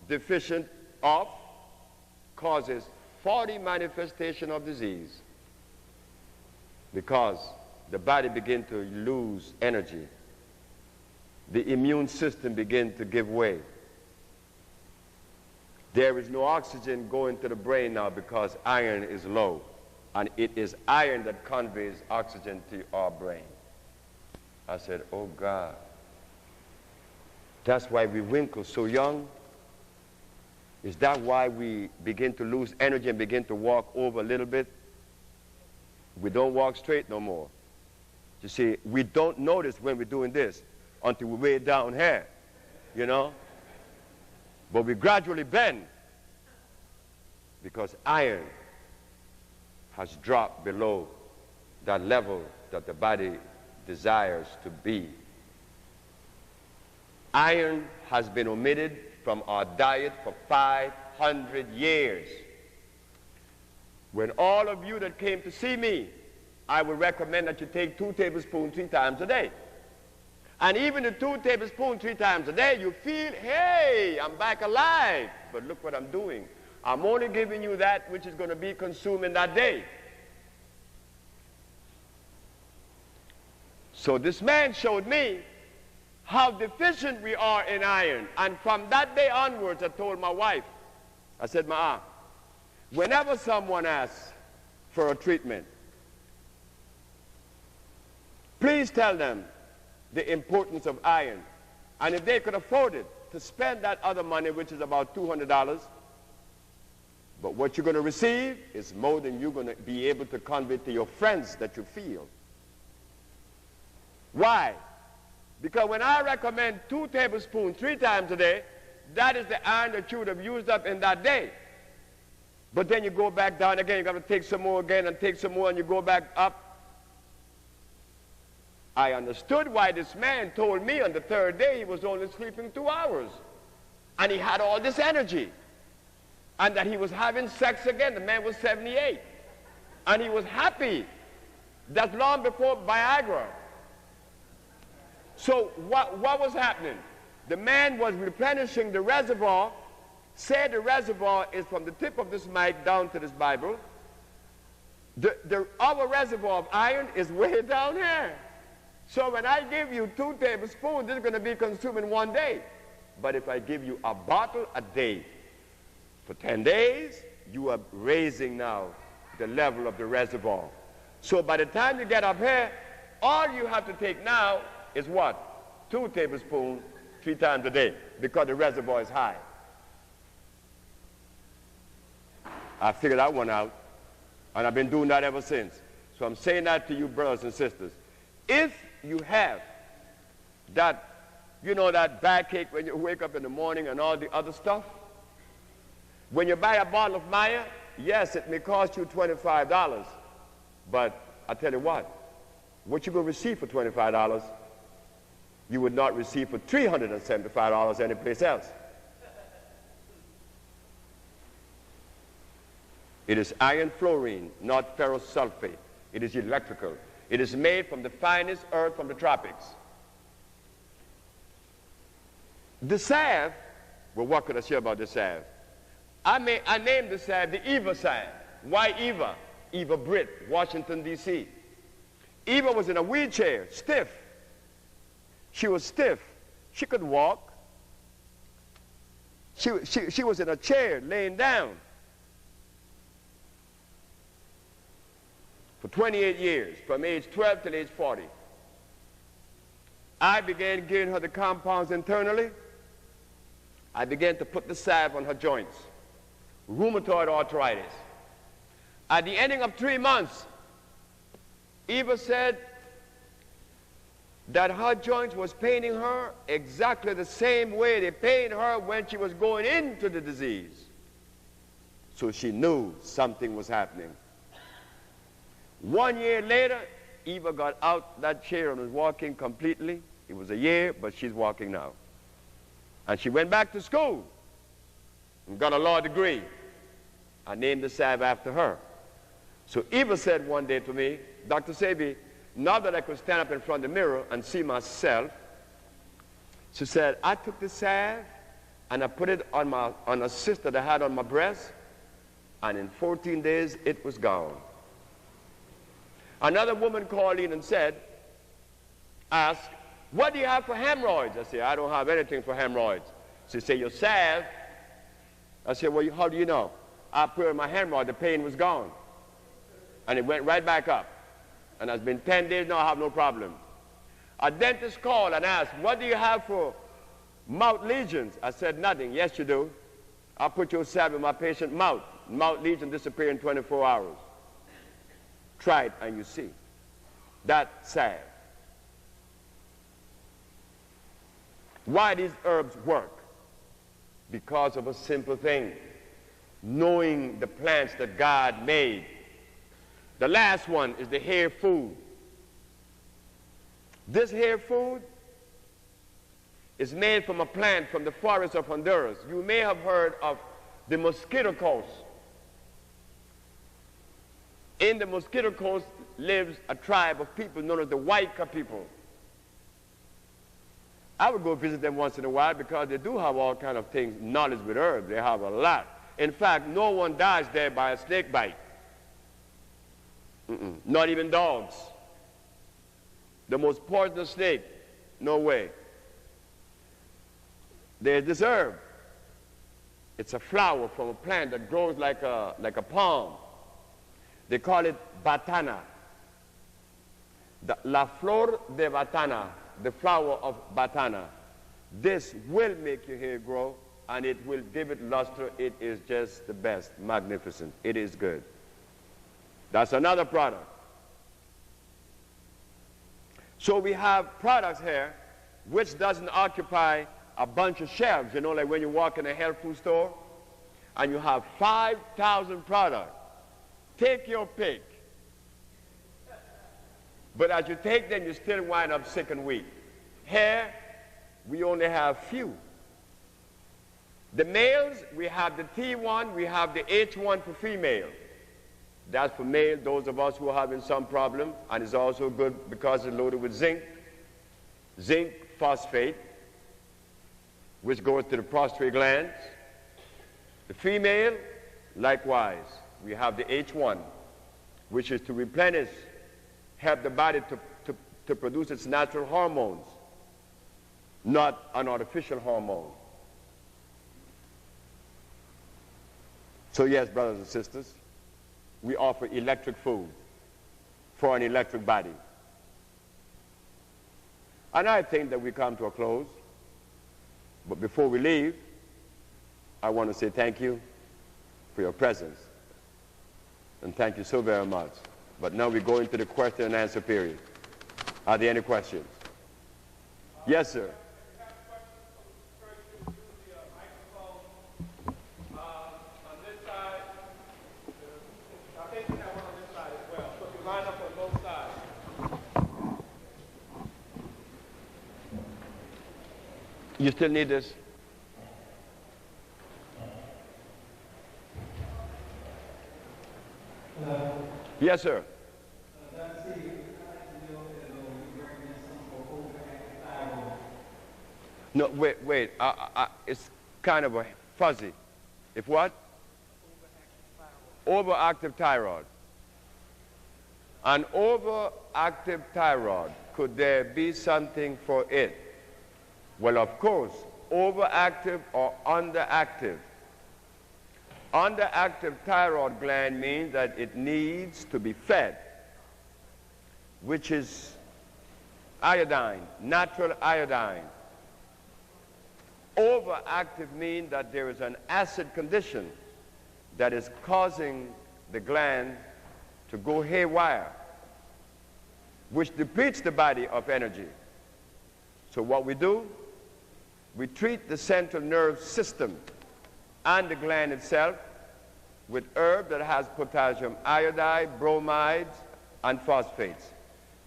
deficient of, causes 40 manifestations of disease, because the body begins to lose energy. The immune system begins to give way. There is no oxygen going to the brain now because iron is low. And it is iron that conveys oxygen to our brain. I said, oh God. That's why we winkle so young. Is that why we begin to lose energy and begin to walk over a little bit? We don't walk straight no more. You see, we don't notice when we're doing this until we're way down here, you know? But we gradually bend because iron has dropped below that level that the body desires to be. Iron has been omitted from our diet for 500 years. When all of you that came to see me, I would recommend that you take 2 tablespoons 3 times a day. And even the 2 tablespoons 3 times a day, you feel, hey, I'm back alive. But look what I'm doing. I'm only giving you that which is going to be consumed in that day. So this man showed me how deficient we are in iron. And from that day onwards, I told my wife, I said, Ma, whenever someone asks for a treatment, please tell them the importance of iron. And if they could afford it, to spend that other money, which is about $200, but what you're going to receive is more than you're going to be able to convey to your friends that you feel. Why? Because when I recommend 2 tablespoons 3 times a day, that is the iron that you would have used up in that day. But then you go back down again, you got to take some more again and take some more, and you go back up. I understood why this man told me on the 3rd day he was only sleeping 2 hours. And he had all this energy. And that he was having sex again. The man was 78. And he was happy. That's long before Viagra. So what was happening? The man was replenishing the reservoir. Say the reservoir is from the tip of this mic down to this Bible. Our reservoir of iron is way down here. So when I give you 2 tablespoons, this is going to be consumed in 1 day. But if I give you a bottle a day for 10 days, you are raising now the level of the reservoir. So by the time you get up here, all you have to take now is what? 2 tablespoons 3 times a day, because the reservoir is high. I figured that one out, and I've been doing that ever since. So I'm saying that to you, brothers and sisters. If you have that, you know, that backache when you wake up in the morning and all the other stuff, when you buy a bottle of Maya, yes, it may cost you $25, but I tell you what you're going to receive for $25, you would not receive for $375 anyplace else. It is iron fluorine, not ferrous sulfate. It is electrical. It is made from the finest earth from the tropics. The salve, well, what could I say about the salve? I named the salve the Eva salve. Why Eva? Eva Britt, Washington, D.C. Eva was in a wheelchair, stiff. She was stiff. She could walk. She was in a chair, laying down. For 28 years, from age 12 till age 40. I began giving her the compounds internally. I began to put the salve on her joints. Rheumatoid arthritis. At the ending of 3 months, Eva said that her joints was paining her exactly the same way they pained her when she was going into the disease. So she knew something was happening. 1 year later, Eva got out that chair and was walking completely. It was a year, but she's walking now. And she went back to school and got a law degree. I named the salve after her. So Eva said one day to me, Dr. Sebi, now that I could stand up in front of the mirror and see myself, she said, I took the salve and I put it on a cyst that I had on my breast, and in 14 days it was gone. Another woman called in and asked, what do you have for hemorrhoids? I said, I don't have anything for hemorrhoids. She said, your salve. I said, well, how do you know? I put it in my hemorrhoid, the pain was gone. And it went right back up. And it's been 10 days now, I have no problem. A dentist called and asked, what do you have for mouth lesions? I said, nothing. Yes, you do. I'll put your salve in my patient's mouth. Mouth lesion disappear in 24 hours. Try it and you see. That salve. Why these herbs work? Because of a simple thing. Knowing the plants that God made. The last one is the hair food. This hair food is made from a plant from the forest of Honduras. You may have heard of the Mosquito Coast. In the Mosquito Coast lives a tribe of people known as the Waika people. I would go visit them once in a while because they do have all kind of things, knowledge with herbs. They have a lot. In fact, no one dies there by a snake bite. Not even dogs. The most poisonous snake, no way. There's this herb. It's a flower from a plant that grows like a palm. They call it batana. La flor de batana, the flower of batana. This will make your hair grow, and it will give it luster. It is just the best, magnificent. It is good. That's another product. So we have products here which doesn't occupy a bunch of shelves. You know, like when you walk in a health food store and you have 5,000 products. Take your pick. But as you take them, you still wind up sick and weak. Here, we only have few. The males, we have the T1, we have the H1 for female. That's for male, those of us who are having some problem, and it's also good because it's loaded with zinc phosphate, which goes to the prostate glands. The female, likewise, we have the H1, which is to replenish, help the body to produce its natural hormones, not an artificial hormone. So yes, brothers and sisters, we offer electric food for an electric body. And I think that we come to a close. But before we leave, I want to say thank you for your presence. And thank you so very much. But now we go into the question and answer period. Are there any questions? Yes, sir. You still need this? Yes, sir. No, wait. It's kind of a fuzzy. If what? Overactive thyroid. An overactive thyroid, could there be something for it? Well, of course, overactive or underactive. Underactive thyroid gland means that it needs to be fed, which is iodine, natural iodine. Overactive means that there is an acid condition that is causing the gland to go haywire, which depletes the body of energy. So what we do, we treat the central nerve system and the gland itself with herb that has potassium iodide, bromides, and phosphates.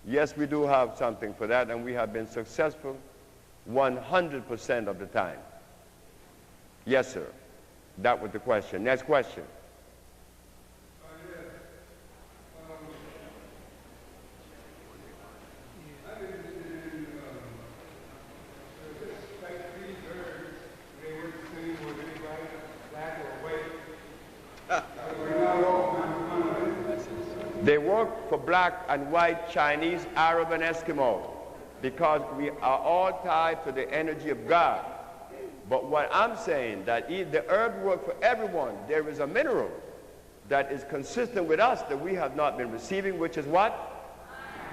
Yes, we do have something for that, and we have been successful 100% of the time. Yes, sir. That was the question. Next question. They work for black and white, Chinese, Arab, and Eskimo, because we are all tied to the energy of God. But what I'm saying, that the herb work for everyone. There is a mineral that is consistent with us that we have not been receiving, which is what?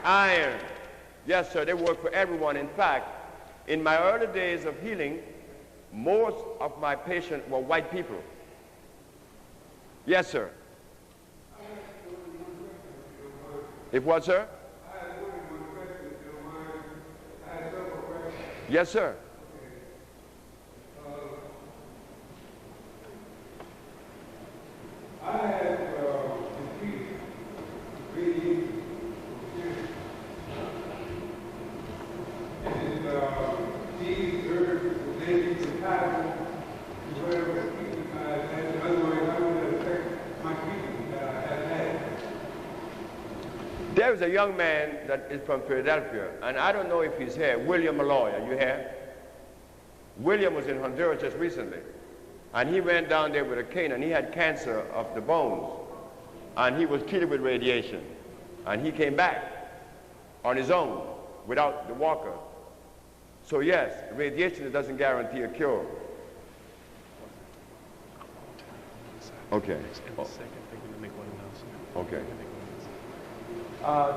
Iron. Yes, sir, they work for everyone. In fact, in my early days of healing, most of my patients were white people. Yes, sir. If what, sir? Yes, sir. I had these herbs There is a young man that is from Philadelphia, and I don't know if he's here. William Malloy, are you here? William was in Honduras just recently, and he went down there with a cane, and he had cancer of the bones, and he was treated with radiation, and he came back on his own without the walker. So yes, radiation doesn't guarantee a cure. Okay. Okay.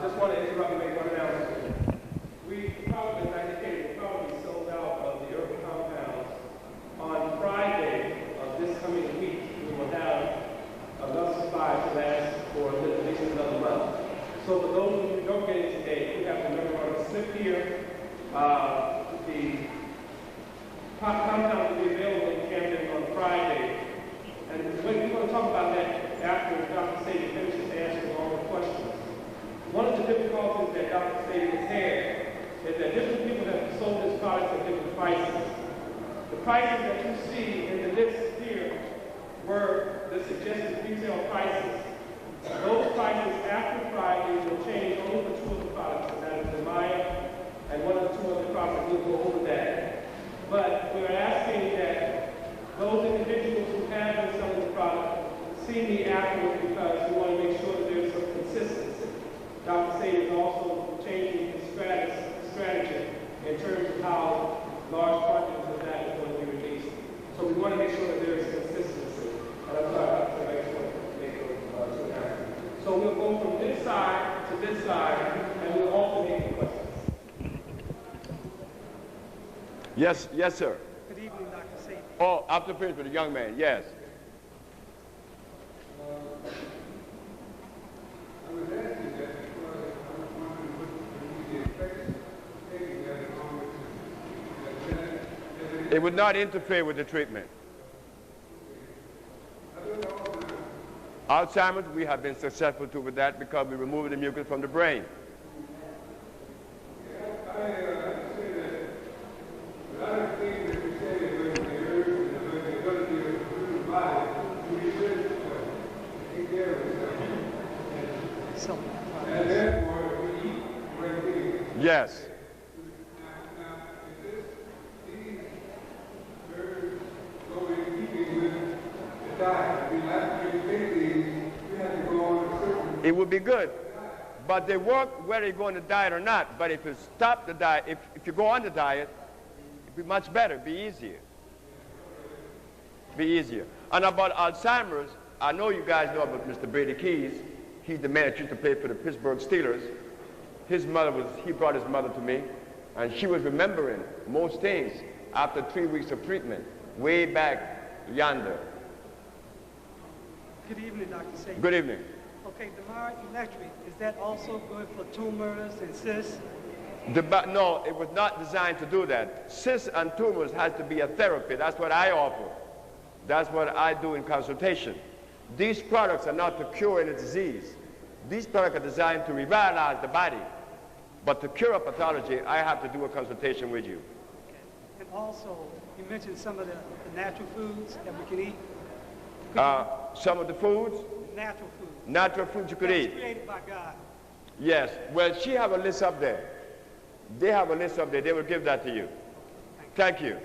Just want to interrupt and make one announcement. We probably, as I indicated, probably sold out of the urban compounds. On Friday of this coming week, we will have enough supply to last for at least another month. So for those of you who don't get it today, we have to remember on the slip here. The compound will be available in Camden on Friday. And we're going to talk about that after Dr. Sebi finishes answering all the questions. One of the difficulties that Dr. Sebi has had is that different people have sold this product at different prices. The prices that you see in the list here were the suggested retail prices. Those prices after Friday will change only for two of the products, and that is the Maya and one of the two other products. We'll go over that. But we're asking that those individuals who have been selling the product see me afterwards because we want to make sure that there's some consistency. Dr. Sebi is also changing his strategy in terms of how large quantities of that is going to be released. So we want to make sure that there is consistency. And I'm sorry, Dr. Sebi, I just want to make those two announcements. So we'll go from this side to this side, and we'll alternate the questions. Yes, yes, sir. Good evening, Dr. Sebi. Oh, after finish with the young man, yes. I was asking that because I was wondering what would be the effects of taking that along with It would not interfere with the treatment. Alzheimer's, we have been successful too with that because we removed the mucus from the brain. Yes. It would be good, but they work whether you're going to diet or not. But if you stop the diet, if you go on the diet, it'd be much better, be easier. Be easier. And about Alzheimer's, I know you guys know about Mr. Brady Keys. He's the man that used to play for the Pittsburgh Steelers. His mother was, he brought his mother to me, and she was remembering most things after 3 weeks of treatment, way back yonder. Good evening, Dr. Sebi. Good evening. Okay, the Mara Electric, is that also good for tumors and cysts? No, it was not designed to do that. Cysts and tumors has to be a therapy. That's what I offer. That's what I do in consultation. These products are not to cure any disease. These products are designed to revitalize the body. But to cure a pathology, I have to do a consultation with you. Okay. And also, you mentioned some of the natural foods that we can eat. Some of the foods? Natural foods. Natural foods you could eat. Created by God. Yes. Well, she have a list up there. They have a list up there. They will give that to you. Thank you.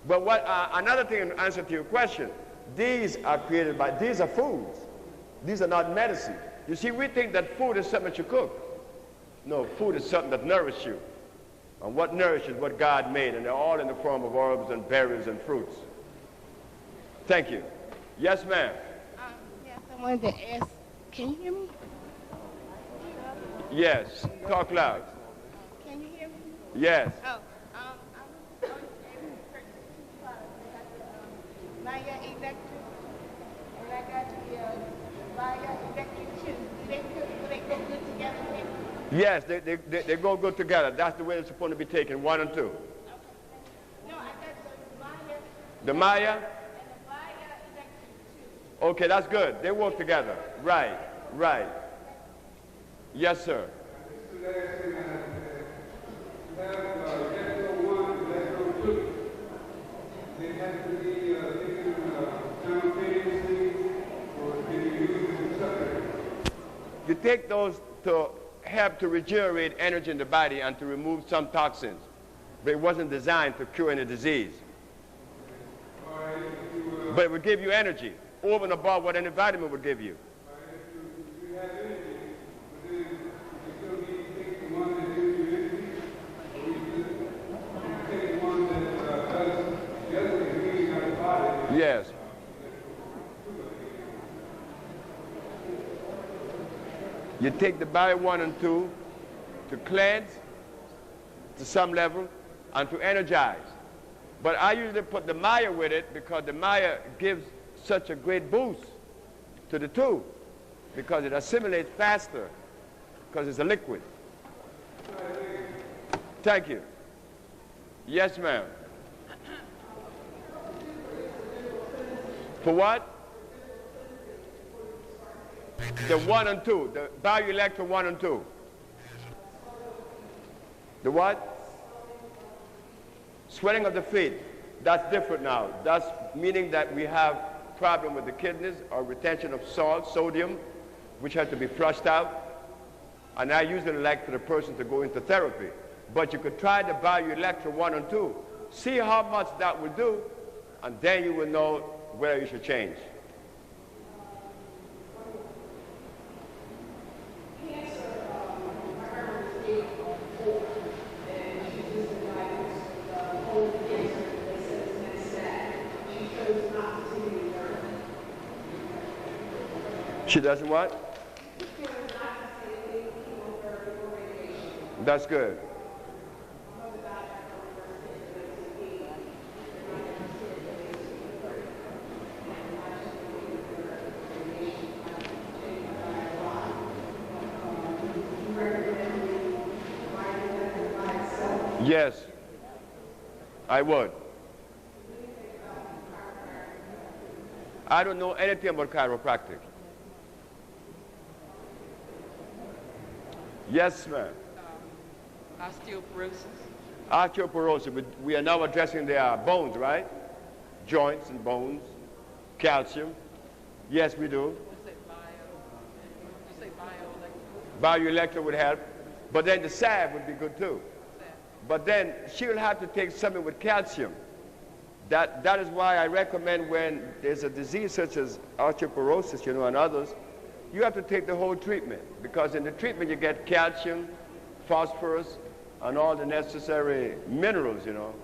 But what another thing in answer to your question, these are created by, these are foods. These are not medicine. You see, we think that food is something that you cook. No, food is something that nourishes you. And what nourishes what God made, and they're all in the form of herbs and berries and fruits. Thank you. Yes, ma'am. Yes, I wanted to ask, can you hear me? Yes, talk loud. Can you hear me? Yes. Oh, I was able to purchase two products. I got the Maya Electric, and I got the Maya Electric 2. Will they go good together? Yes, they go good together. That's the way it's supposed to be taken, 1 and 2. Okay. No, I got the Maya. The Maya? And the Maya Electric 2. Okay, that's good. They work together. Right, right. Yes, sir. You take those to help to regenerate energy in the body and to remove some toxins. But it wasn't designed to cure any disease. But it would give you energy over and above what any vitamin would give you. Yes. You take the bio 1 and 2 to cleanse to some level and to energize. But I usually put the Maya with it because the Maya gives such a great boost to the 2 because it assimilates faster because it's a liquid. Thank you. Yes, ma'am. For what? The 1 and 2, the bioelectro 1 and 2. The what? Swelling of the feet. That's different now. That's meaning that we have problem with the kidneys or retention of salt, sodium, which has to be flushed out. And I usually like for the person to go into therapy. But you could try the bioelectro 1 and 2. See how much that will do, and then you will know where you should change. She doesn't what? That's good. Yes, I would. I don't know anything about chiropractic. Yes, ma'am. Osteoporosis. Osteoporosis. We are now addressing the bones, right? Joints and bones. Calcium. Yes, we do. You say bioelectro? Bioelectro would help. But then the salve would be good too. But then she will have to take something with calcium. That is why I recommend when there's a disease such as osteoporosis, you know, and others, you have to take the whole treatment. Because in the treatment you get calcium, phosphorus, and all the necessary minerals, you know.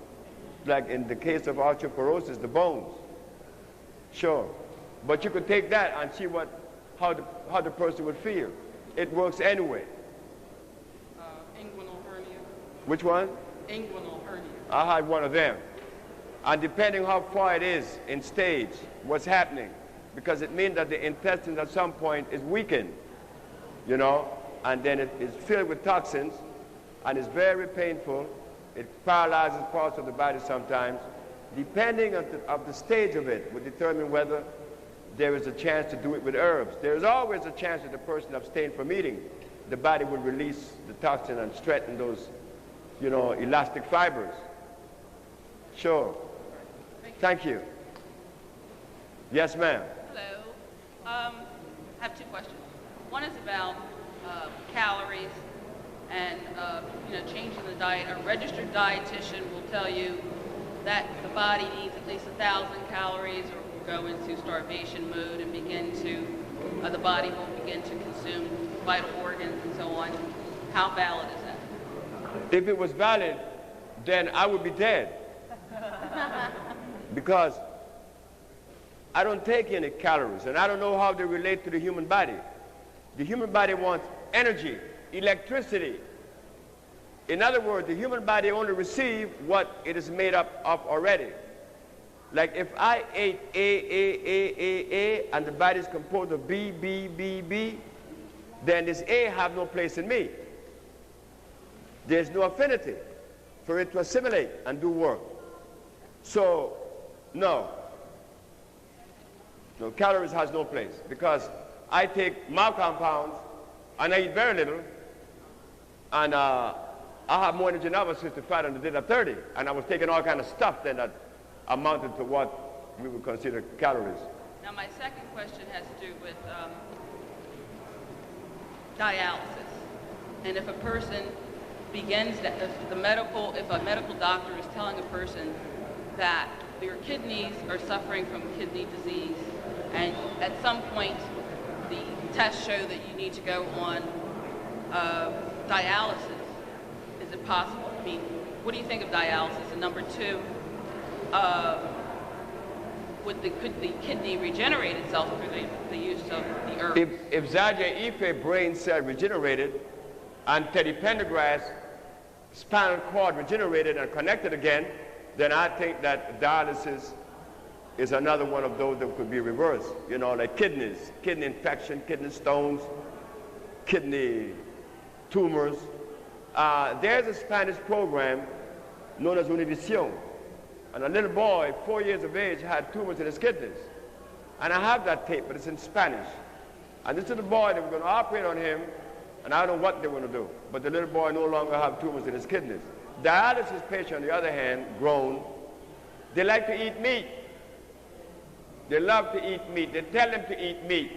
Like in the case of osteoporosis, the bones. Sure. But you could take that and see how the person would feel. It works anyway. Inguinal hernia. Which one? Inguinal hernia. I had one of them. And depending how far it is in stage, what's happening, because it means that the intestines at some point is weakened, you know, and then it is filled with toxins, and it's very painful. It paralyzes parts of the body sometimes. Depending on the stage of it would determine whether there is a chance to do it with herbs. There is always a chance that the person abstained from eating. The body will release the toxin and strengthen those, you know, elastic fibers. Sure. Thank you. Yes, ma'am. Hello. I have two questions. One is about calories and changing the diet. A registered dietitian will tell you that the body needs at least 1,000 calories or will go into starvation mode and the body will begin to consume vital organs and so on. How valid is that? If it was valid, then I would be dead. Because I don't take any calories, and I don't know how they relate to the human body. The human body wants energy, electricity. In other words, the human body only receives what it is made up of already. Like if I ate A, and the body is composed of B, then this A have no place in me. There's no affinity for it to assimilate and do work. So, no, calories has no place because I take mild compounds and I eat very little, and I have more energy now at 65 than I did at 30, and I was taking all kind of stuff then that amounted to what we would consider calories. Now my second question has to do with dialysis. And if a person begins that, if a medical doctor is telling a person that your kidneys are suffering from kidney disease, and at some point the tests show that you need to go on dialysis, is it possible? I mean, what do you think of dialysis? And number two, could the kidney regenerate itself through the use of the herb? If Zaja Ife brain cell regenerated and Teddy Pendergrass spinal cord regenerated and connected again, then I think that dialysis is another one of those that could be reversed. You know, like kidneys, kidney infection, kidney stones, kidney tumors. There's a Spanish program known as Univision. And a little boy, 4 years of age, had tumors in his kidneys. And I have that tape, but it's in Spanish. And this little boy, they were going to operate on him, and I don't know what they were going to do. But the little boy no longer have tumors in his kidneys. Dialysis patients, on the other hand, grown, they like to eat meat. They love to eat meat. They tell them to eat meat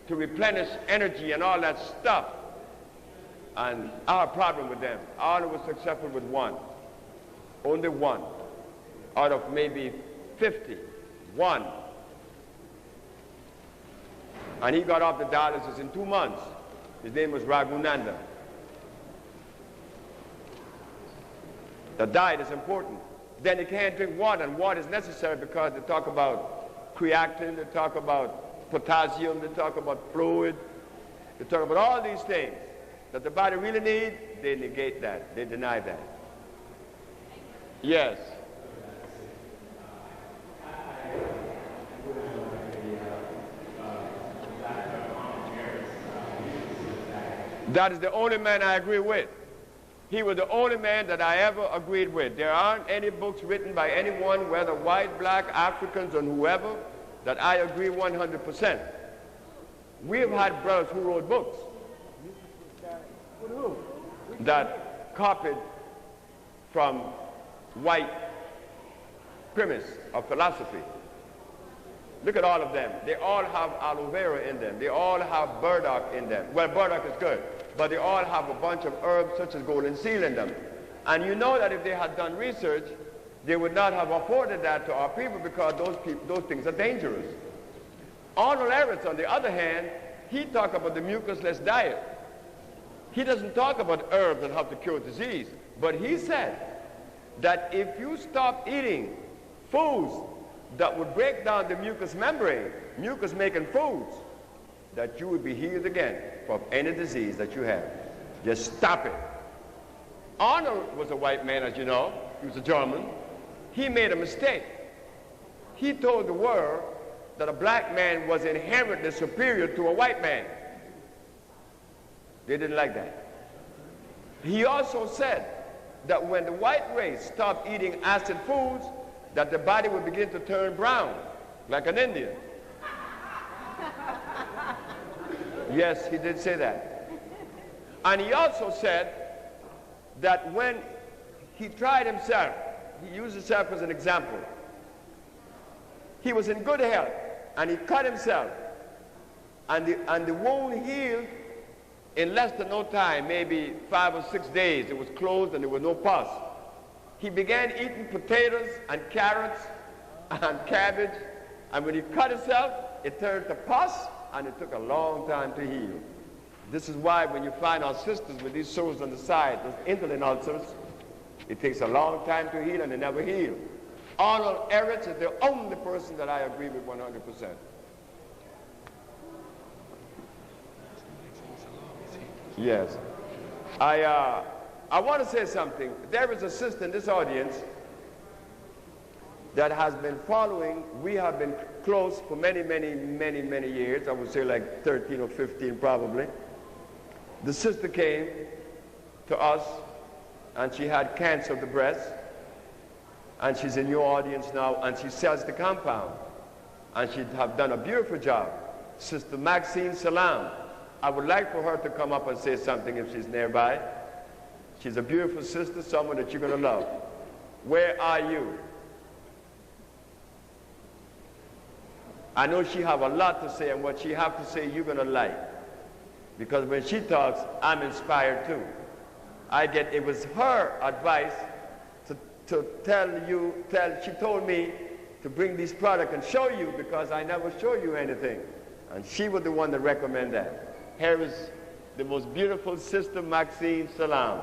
to replenish energy and all that stuff. And I have a problem with them. I only was successful with one. Only one. Out of maybe 50, one. And he got off the dialysis in 2 months. His name was Raghunanda. The diet is important. Then you can't drink water, and water is necessary because they talk about creatinine, they talk about potassium, they talk about fluid, they talk about all these things that the body really needs. They negate that. They deny that. Yes. That is the only man I agree with. He was the only man that I ever agreed with. There aren't any books written by anyone, whether white, black, Africans, or whoever, that I agree 100%. We have had brothers who wrote books that copied from white premise of philosophy. Look at all of them. They all have aloe vera in them. They all have burdock in them. Well, burdock is good, but they all have a bunch of herbs such as golden seal in them. And you know that if they had done research, they would not have afforded that to our people because those things are dangerous. Arnold Ehret, on the other hand, he talked about the mucusless diet. He doesn't talk about herbs and how to cure disease, but he said that if you stop eating foods that would break down the mucous membrane, mucus-making foods, that you would be healed again from any disease that you have. Just stop it. Arnold was a white man, as you know. He was a German. He made a mistake. He told the world that a black man was inherently superior to a white man. They didn't like that. He also said that when the white race stopped eating acid foods, that the body would begin to turn brown, like an Indian. Yes, he did say that. And he also said that when he tried himself, he used himself as an example. He was in good health, and he cut himself, and the wound healed in less than no time, maybe 5 or 6 days. It was closed and there was no pus. He began eating potatoes and carrots and cabbage, and when he cut himself, it turned to pus, and it took a long time to heal. This is why when you find our sisters with these sores on the side, those indolent ulcers, it takes a long time to heal, and they never heal. Arnold Ehret is the only person that I agree with 100%. Yes. I want to say something. There is a sister in this audience that has been following. We have been close for many, many, many, many years. I would say like 13 or 15 probably. The sister came to us, and she had cancer of the breast, and she's in your audience now, and she sells the compound, and she'd have done a beautiful job. Sister Maxine Salam. I would like for her to come up and say something if she's nearby. She's a beautiful sister, someone that you're going to love. Where are you? I know she have a lot to say, and what she have to say you're going to like. because when she talks, I'm inspired too. It was her advice to she told me to bring this product and show you because I never show you anything. And she was the one that recommended that. Here is the most beautiful Sister Maxine Salam.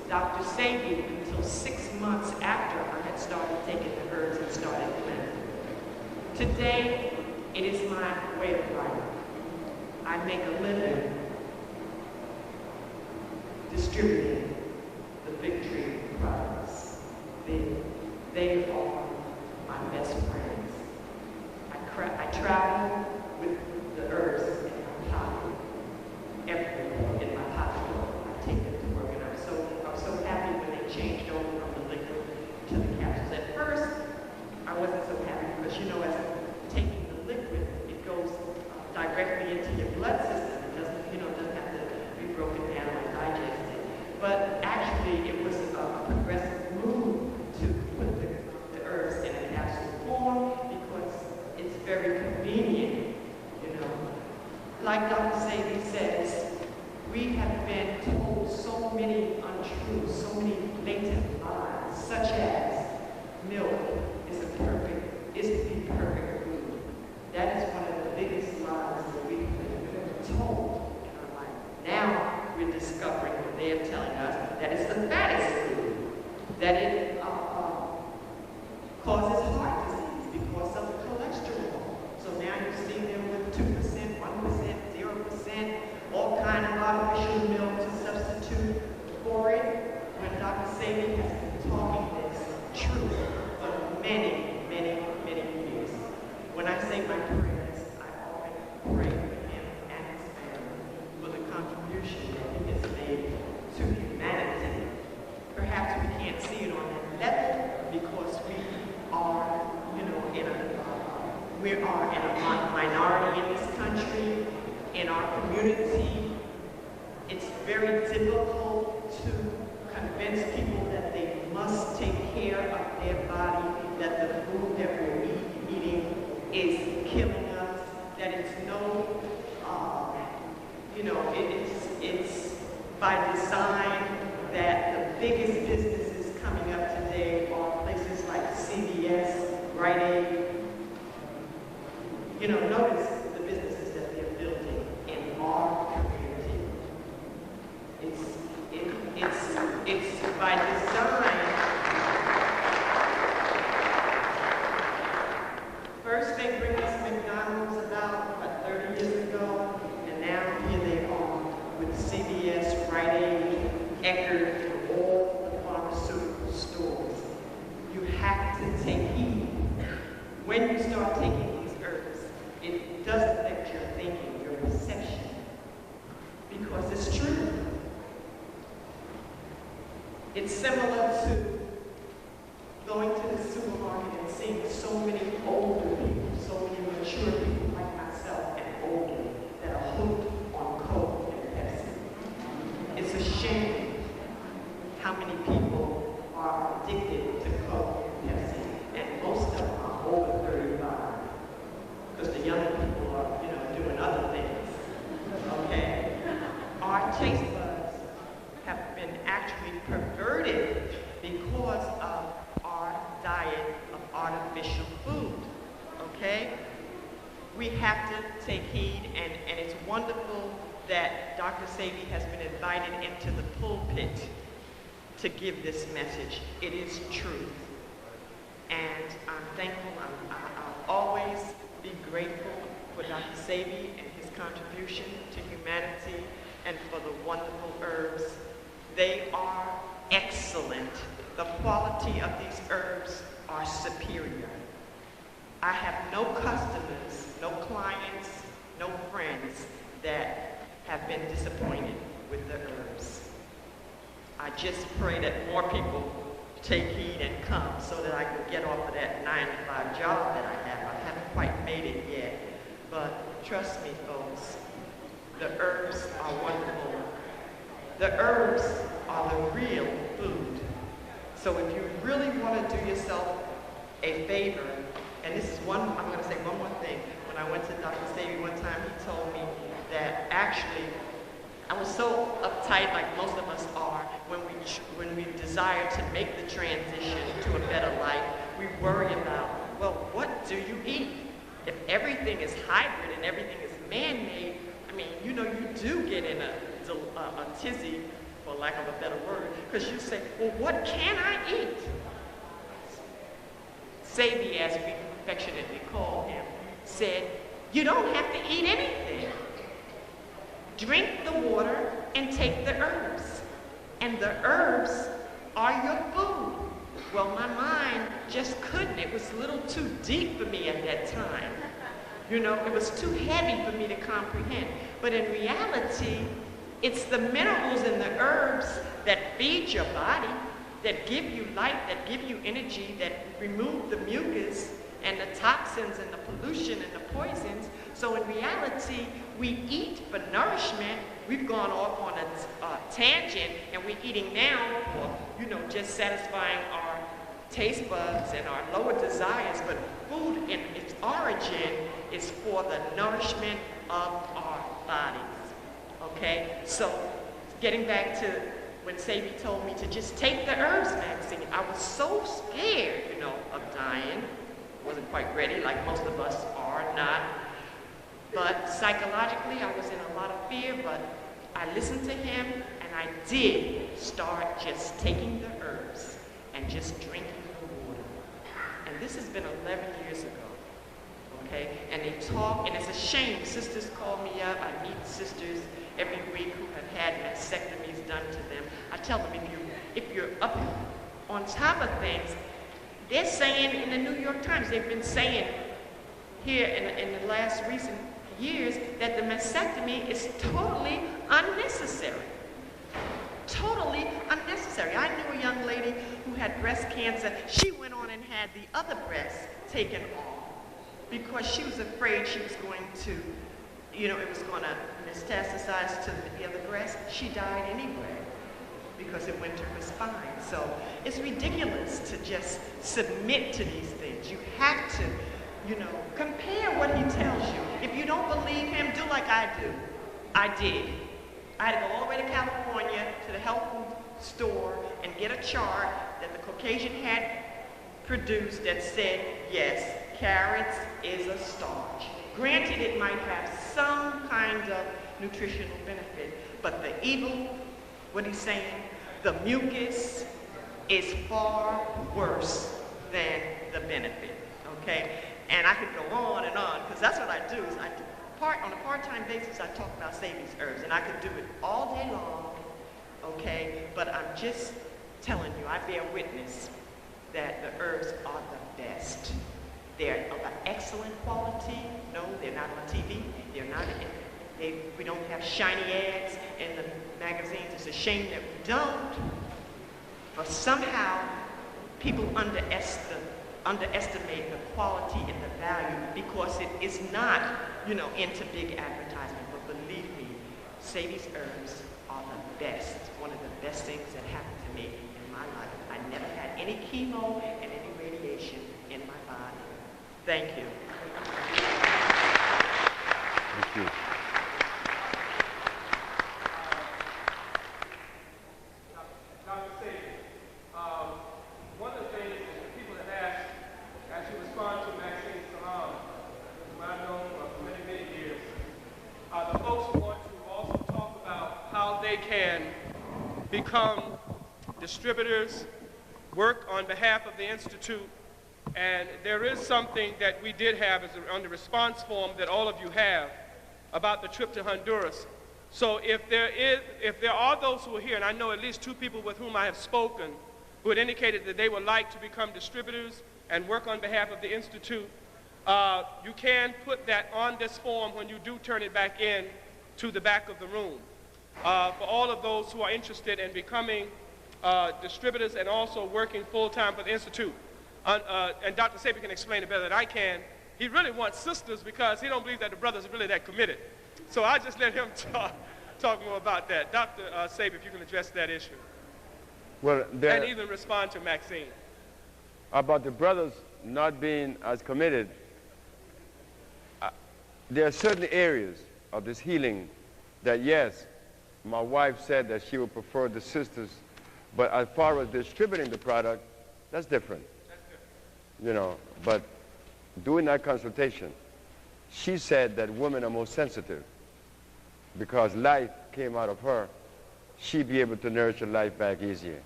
Dr. Sebi until 6 months after I had started taking the herbs and started cleansing. Today, it is my way of life. I make a living distributing the victory products. They are my best friends. I travel with the herbs in my pocket, everywhere in my pocket. I take them to work, and I'm so happy when they changed over from the liquid to the capsules. At first, I wasn't so happy because, you know, as taking the liquid, it goes directly into your blood system. It doesn't have to be broken down or digested. But actually, it was a progressive move to put the herbs in a capsule form because it's very convenient, you know. Like Dr. Sebi says, we have been told so many untruths, so many blatant lies, such as milk isn't the perfect food. That is one of the biggest lies that we've been told in our life. Now we're discovering that they are telling us that it's the fattest food, that it causes heart disease because of the cholesterol. So now you see them with 2%, 1%, 0%, all kind of community, it's very difficult to convince people that they must take care of their body, that the food that we're eating is killing us, that it's no, it's by design that the biggest businesses coming up today are places like CVS, Rite Aid. Notice the businesses that they're building in our community. It's by design. First they bring us McDonald's about 30 years ago, and now here they are with CVS, Rite Aid, Eckerd, and all the pharmaceutical stores. You have to take heed. When you start taking these herbs, it does affect your thinking, your perception, because it's true. It's similar to going to the supermarket and seeing so many older people, so many mature people like myself and older that are hooked on Coke and Pepsi. It's a shame how many people are addicted to Coke and Pepsi, and most of them are over 35, because the younger people are, doing other things. Okay? Our taste buds have been actually perverted because of our diet of artificial food. Okay? We have to take heed, and it's wonderful that Dr. Sebi has been invited into the pulpit to give this message. It is truth. And I'm thankful. I'll always be grateful for Dr. Sebi and his contribution to humanity and for the wonderful herbs. They are excellent. The quality of these herbs are superior. I have no customers, no clients, no friends that have been disappointed with the herbs. I just pray that more people take heed and come so that I can get off of that 9-to-5 job that I have. I haven't quite made it yet, but trust me, folks, the herbs are wonderful. The herbs are the real food. So if you really want to do yourself a favor, and this is I'm going to say one more thing. When I went to Dr. Sebi one time, he told me that actually I was so uptight, like most of us are, when we desire to make the transition to a better life. We worry about, well, what do you eat? If everything is hybrid and everything is man-made, I mean, you do get in a tizzy, for lack of a better word, because you say, well, what can I eat? Sebi, as we affectionately call him, said, you don't have to eat anything. Drink the water and take the herbs. And the herbs are your food. Well, my mind just couldn't. It was a little too deep for me at that time. It was too heavy for me to comprehend. But in reality, it's the minerals in the herbs that feed your body, that give you life, that give you energy, that remove the mucus and the toxins and the pollution and the poisons. So in reality, we eat for nourishment. We've gone off on a tangent, and we're eating now for, just satisfying our taste buds and our lower desires. But food in its origin is for the nourishment of our bodies. Okay? So getting back to when Sebi told me to just take the herbs, Maxine, I was so scared, of dying. Wasn't quite ready, like most of us are not. But psychologically, I was in a lot of fear, but I listened to him, and I did start just taking the herbs and just drinking the water. And this has been 11 years ago, okay? And they talk, and it's a shame. Sisters call me up. I meet sisters every week who have had mastectomies done to them. I tell them, if you're up on top of things, they're saying in the New York Times, they've been saying here in the last recent years that the mastectomy is totally unnecessary. Totally unnecessary. I knew a young lady who had breast cancer. She went on and had the other breast taken off because she was afraid she was going to you know, it was going to metastasize to the other breast, she died anyway because it went to her spine. So it's ridiculous to just submit to these things. You have to, you know, compare what he tells you. If you don't believe him, do like I do. I did. I had to go all the way to California to the health food store and get a chart that the Caucasian had produced that said, yes, carrots is a starch. Granted, it might have some kind of nutritional benefit, but the evil, what he's saying, the mucus is far worse than the benefit, okay? And I could go on, because that's what I do, is on a part-time basis, I talk about Sebi's herbs, and I could do it all day long, okay? But I'm just telling you, I bear witness that the herbs are the best. They're of an excellent quality. No, they're not on TV. They're not, we don't have shiny ads in the magazines. It's a shame that we don't. But somehow, people underestimate the quality and the value because it is not, you know, into big advertisement. But believe me, Sebi's herbs are the best. One of the best things that happened to me in my life. I never had any chemo and any radiation in my body. Thank you. Thank you. Dr. Sebi, one of the things that people have asked as you respond to Maxine's Salam, whom I've known for many, many years, the folks want to also talk about how they can become distributors, work on behalf of the Institute. And there is something that we did have on the response form that all of you have about the trip to Honduras. So if there are those who are here, and I know at least 2 people with whom I have spoken who had indicated that they would like to become distributors and work on behalf of the Institute, you can put that on this form when you do turn it back in to the back of the room. For all of those who are interested in becoming distributors and also working full-time for the Institute. And Dr. Sebi can explain it better than I can. He really wants sisters because he don't believe that the brothers are really that committed. So I just let him talk more about that. Dr. Sebi, if you can address that issue. Well, and even respond to Maxine. About the brothers not being as committed, there are certain areas of this healing that, yes, my wife said that she would prefer the sisters, but as far as distributing the product, that's different. You know, but during that consultation, she said that women are more sensitive because life came out of her. She'd be able to nurture life back easier.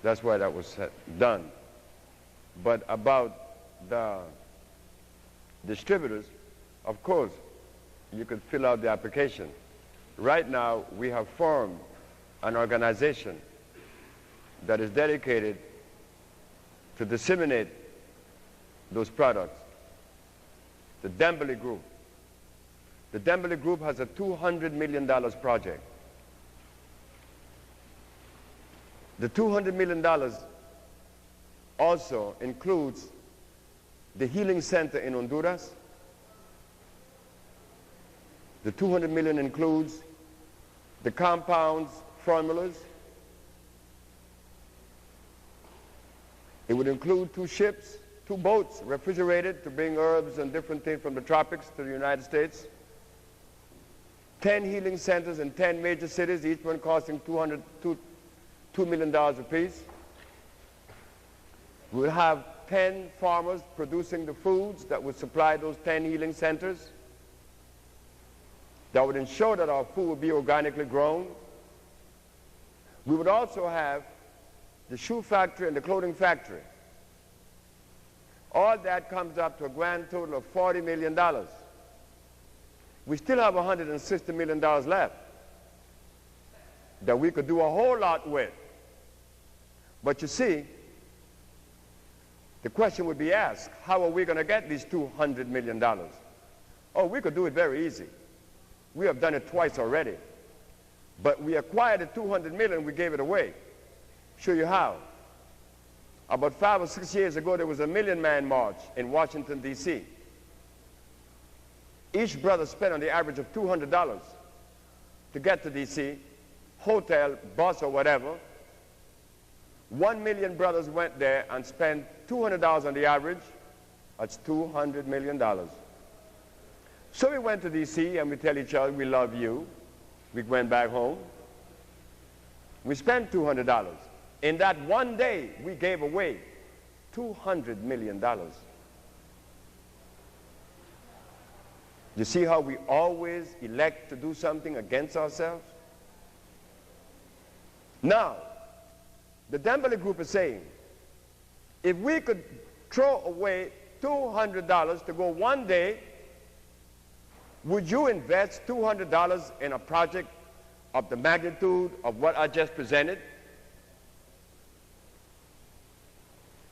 That's why that was done. But about the distributors, of course, you could fill out the application. Right now, we have formed an organization that is dedicated to disseminate those products. The Dembele Group. The Dembele Group has a $200 million project. The $200 million also includes the Healing Center in Honduras. The $200 million includes the compounds, formulas. It would include 2 ships, 2 boats, refrigerated to bring herbs and different things from the tropics to the United States. 10 healing centers in 10 major cities, each one costing $2 million apiece. We will have 10 farmers producing the foods that would supply those 10 healing centers. That would ensure that our food would be organically grown. We would also have the shoe factory and the clothing factory. All that comes up to a grand total of $40 million. We still have $160 million left that we could do a whole lot with. But you see, the question would be asked, how are we going to get these $200 million? Oh, we could do it very easy. We have done it twice already. But we acquired the $200 million, we gave it away. Show you how. About 5 or 6 years ago, there was a Million Man March in Washington, D.C. Each brother spent on the average of $200 to get to D.C., hotel, bus, or whatever. 1 million brothers went there and spent $200 on the average. That's $200 million. So we went to D.C. and we tell each other, we love you. We went back home. We spent $200. In that one day, we gave away $200 million. You see how we always elect to do something against ourselves? Now, the Dembele group is saying, if we could throw away $200 to go one day, would you invest $200 in a project of the magnitude of what I just presented?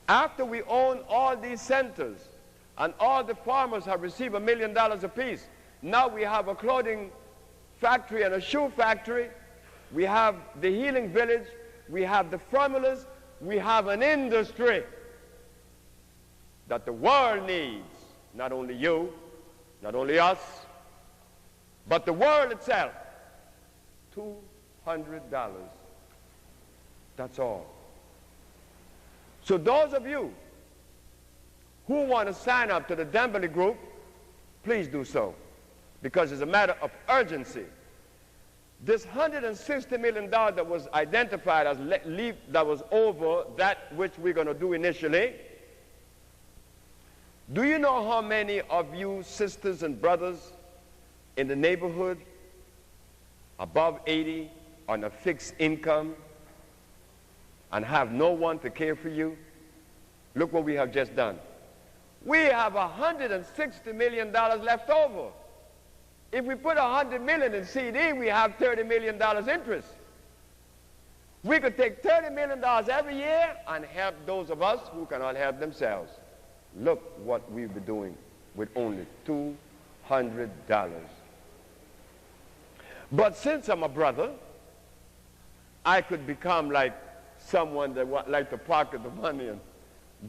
After we own all these centers and all the farmers have received $1 million apiece, now we have a clothing factory and a shoe factory, we have the healing village, we have the formulas, we have an industry that the world needs. Not only you, not only us, but the world itself. $200. That's all. So those of you who want to sign up to the Dembele group, please do so, because it's a matter of urgency. This $160 million that was identified as that was over that which we're going to do initially, do you know how many of you sisters and brothers in the neighborhood above 80 on a fixed income and have no one to care for you? Look what we have just done. We have $160 million left over. If we put $100 million in CD, we have $30 million interest. We could take $30 million every year and help those of us who cannot help themselves. Look what we'll be doing with only $200. But since I'm a brother, I could become like someone that would like to pocket the money and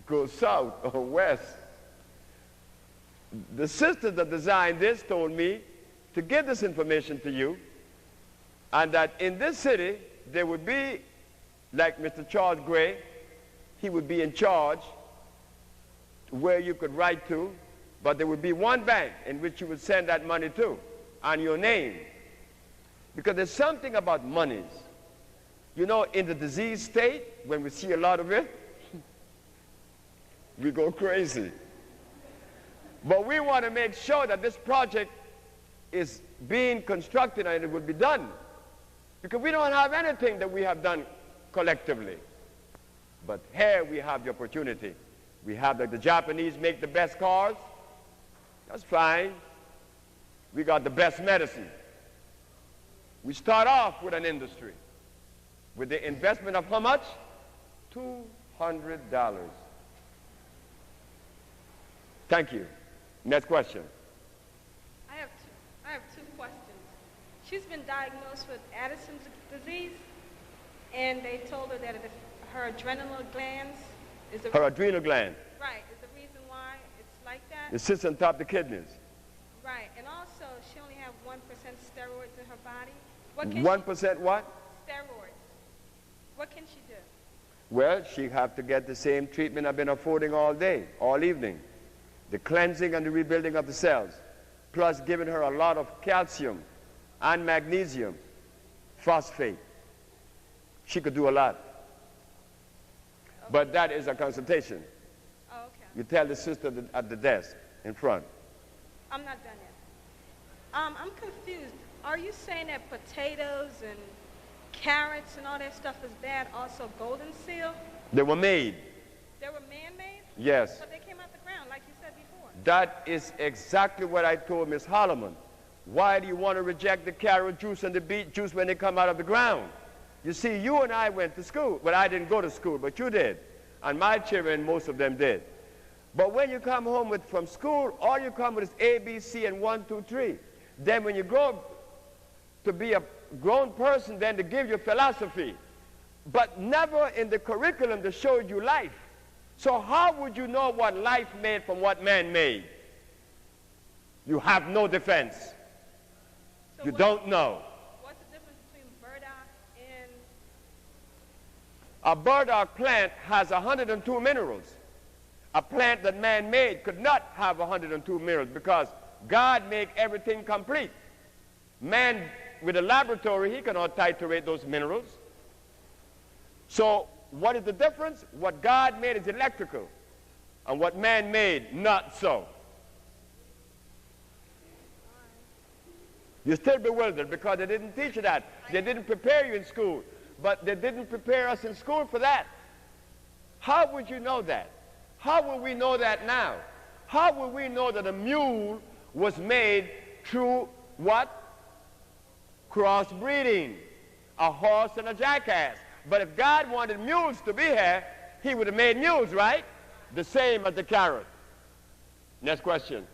go south or west. The sisters that designed this told me to give this information to you, and that in this city there would be, like Mr. Charles Gray, he would be in charge where you could write to, but there would be one bank in which you would send that money to, and your name. Because there's something about monies. You know, in the disease state, when we see a lot of it, we go crazy. But we want to make sure that this project is being constructed and it will be done. Because we don't have anything that we have done collectively. But here we have the opportunity. We have the Japanese make the best cars. That's fine. We got the best medicine. We start off with an industry with the investment of how much? $200. Thank you. Next question. I have two questions. She's been diagnosed with Addison's disease, and they told her that her adrenal glands is the Her adrenal gland. Right, is the reason why it's like that. It sits on top of the kidneys. Right, and also she only has 1% steroids in her body. What can 1% what? Steroids. What can she do? Well, she have to get the same treatment I've been affording all day, all evening. The cleansing and the rebuilding of the cells, plus giving her a lot of calcium and magnesium, phosphate. She could do a lot. Okay. But that is a consultation. Oh, okay. You tell the sister at the desk in front. I'm not done yet. I'm confused. Are you saying that potatoes and carrots and all that stuff is bad, also golden seal? They were made. They were man-made? Yes. But they came out the ground, like you said before. That is exactly what I told Miss Holloman. Why do you want to reject the carrot juice and the beet juice when they come out of the ground? You see, you and I went to school. Well, I didn't go to school, but you did. And my children, most of them did. But when you come home from school, all you come with is A, B, C, and 1, 2, 3. Then when you grow to be a grown person, then to give you philosophy. But never in the curriculum to show you life. So how would you know what life made from what man made? You have no defense. So You don't know. What's the difference between burdock and... A burdock plant has 102 minerals. A plant that man made could not have 102 minerals because God made everything complete. Man, with a laboratory, he cannot titrate those minerals. So what is the difference? What God made is electrical, and what man made, not so. You're still bewildered because they didn't teach you that. They didn't prepare you in school, but they didn't prepare us in school for that. How would you know that? How will we know that now? How will we know that a mule was made through what? Crossbreeding. A horse and a jackass. But if God wanted mules to be here, he would have made mules, right? The same as the carrot. Next question.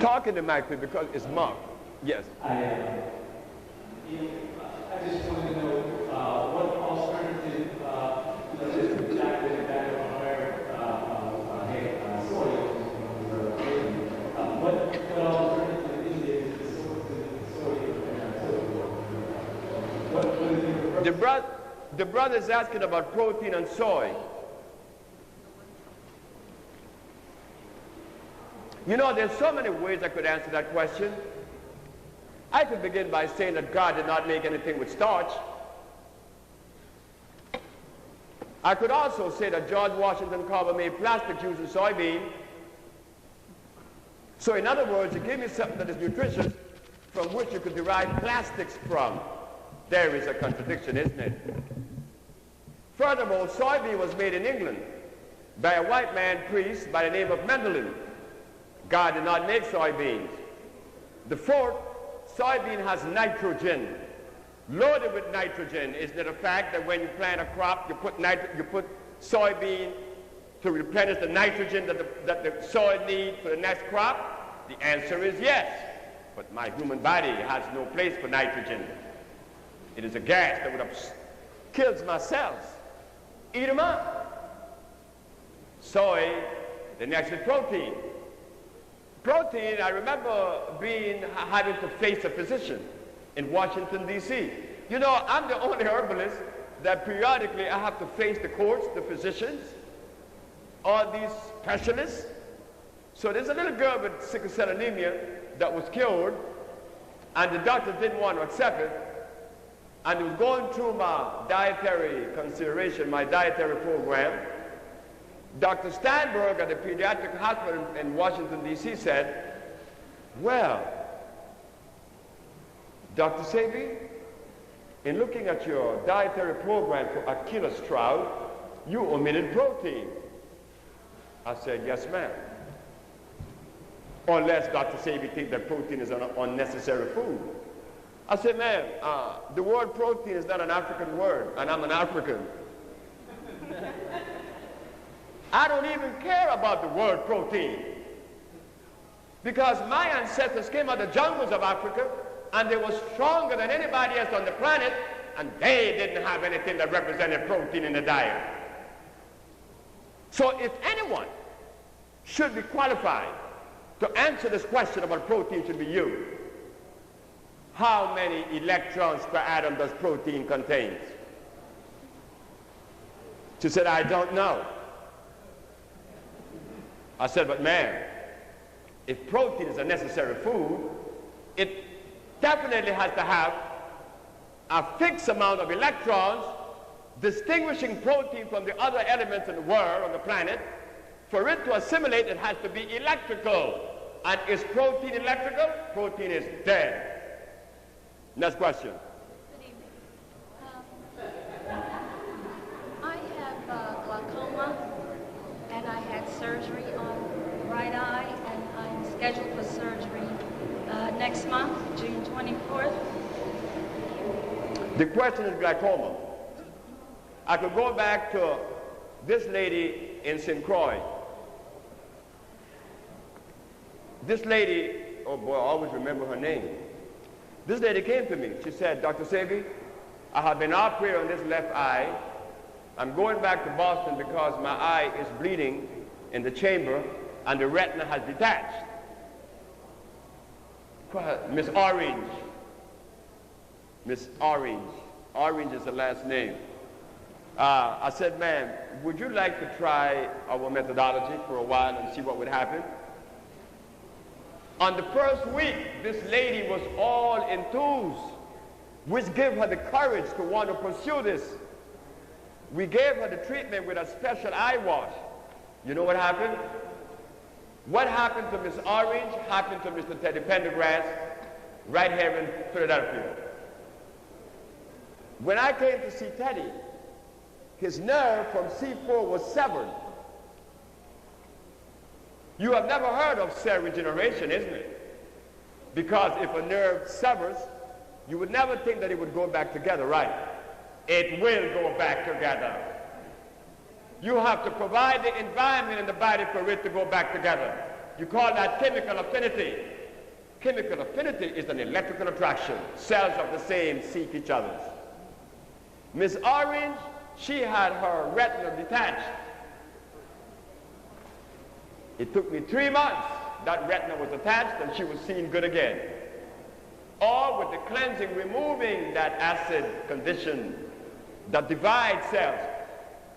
Talking to Mike because it's Mark. Yes. I just wanted to know what alternative, just exactly back on where soil, what alternative is there to the soil? The brother is asking about protein and soy. You know, there's so many ways I could answer that question. I could begin by saying that God did not make anything with starch. I could also say that George Washington Carver made plastics using soybean. So in other words, you give me something that is nutritious from which you could derive plastics from. There is a contradiction, isn't it? Furthermore, soybean was made in England by a white man priest by the name of Mendelin. God did not make soybeans. The fourth, soybean has nitrogen. Loaded with nitrogen. Isn't it a fact that when you plant a crop, you put soybean to replenish the nitrogen that the soil needs for the next crop? The answer is yes. But my human body has no place for nitrogen. It is a gas that would have killed my cells. Eat them up. Soy, the next is protein. Protein, I remember having to face a physician in Washington, D.C. You know, I'm the only herbalist that periodically I have to face the courts, the physicians, all these specialists. So there's a little girl with sickle cell anemia that was cured, and the doctors didn't want to accept it, and it was going through my dietary consideration, my dietary program. Dr. Steinberg at the pediatric hospital in Washington, D.C. said, well, Dr. Sebi, in looking at your dietary program for Achilles trout, you omitted protein. I said, yes, ma'am. Unless Dr. Sebi thinks that protein is an unnecessary food. I said, ma'am, the word protein is not an African word, and I'm an African. I don't even care about the word protein. Because my ancestors came out of the jungles of Africa, and they were stronger than anybody else on the planet, and they didn't have anything that represented protein in the diet. So if anyone should be qualified to answer this question about protein should be you. How many electrons per atom does protein contain? She said, I don't know. I said, but ma'am, if protein is a necessary food, it definitely has to have a fixed amount of electrons distinguishing protein from the other elements in the world, on the planet. For it to assimilate, it has to be electrical. And is protein electrical? Protein is dead. Next question. Good evening. I have glaucoma, and I had surgery on the right eye, and I'm scheduled for surgery next month, June 24th. The question is glaucoma. I could go back to this lady in St. Croix. This lady oh boy, I always remember her name. This lady came to me. She said, Dr. Sebi, I have been operated on this left eye. I'm going back to Boston because my eye is bleeding in the chamber and the retina has detached. Miss Orange. Miss Orange. Orange is the last name. I said, ma'am, would you like to try our methodology for a while and see what would happen? On the first week, this lady was all enthused, which gave her the courage to want to pursue this. We gave her the treatment with a special eye wash. You know what happened? What happened to Miss Orange happened to Mr. Teddy Pendergrass right here in Philadelphia. When I came to see Teddy, his nerve from C4 was severed. You have never heard of cell regeneration, isn't it? Because if a nerve severs, you would never think that it would go back together, right? It will go back together. You have to provide the environment in the body for it to go back together. You call that chemical affinity. Chemical affinity is an electrical attraction. Cells of the same seek each other. Miss Orange, she had her retina detached. It took me 3 months. That retina was attached and she was seeing good again. All with the cleansing, removing that acid condition that divides cells.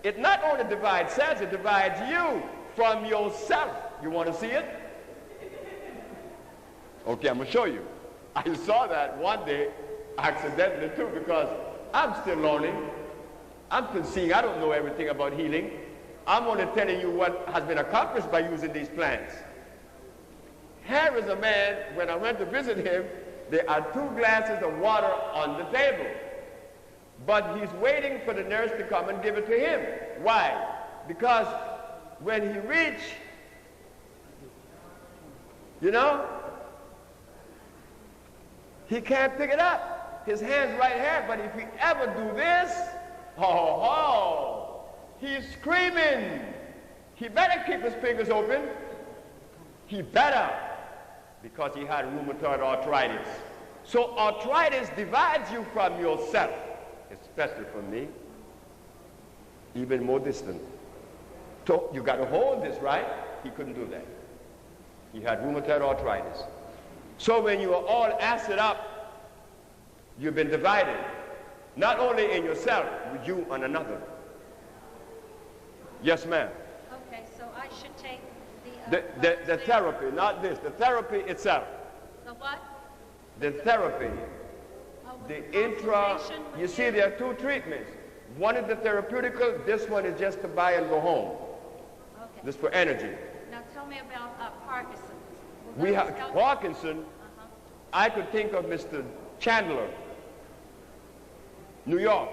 It not only divides cells, it divides you from yourself. You want to see it? Okay, I'm going to show you. I saw that one day accidentally too because I'm still learning. I'm still seeing. I don't know everything about healing. I'm only telling you what has been accomplished by using these plants. Here is a man, when I went to visit him, there are 2 glasses of water on the table. But he's waiting for the nurse to come and give it to him. Why? Because when he reached, you know, he can't pick it up. His hand's right here, but if he ever do this, he's screaming. He better keep his fingers open. He better, because he had rheumatoid arthritis. So arthritis divides you from yourself, especially from me, even more distant. So you got to hold this, right? He couldn't do that. He had rheumatoid arthritis. So when you are all acid up, you've been divided, not only in yourself, but you and another. Yes, ma'am. Okay, so I should take The therapy, not this, the therapy itself. The what? The therapy. The intra, consultation with you see there are 2 treatments. One is the therapeutical, this one is just to buy and go home. Okay. This for energy. Now tell me about Parkinson's. We have Parkinson. I could think of Mr. Chandler, New York.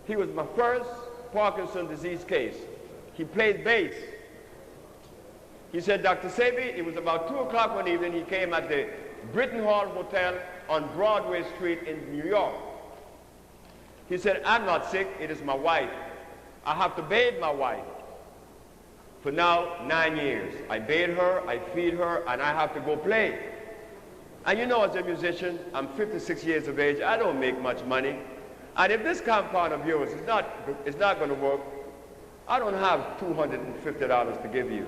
He was my first Parkinson's disease case. He played bass. He said, Dr. Sebi, it was about 2 o'clock one evening, he came at the Britton Hall Hotel on Broadway Street in New York. He said, I'm not sick, it is my wife. I have to bathe my wife. For now, 9 years. I bathe her, I feed her, and I have to go play. And you know, as a musician, I'm 56 years of age, I don't make much money. And if this compound of yours is not going to work, I don't have $250 to give you.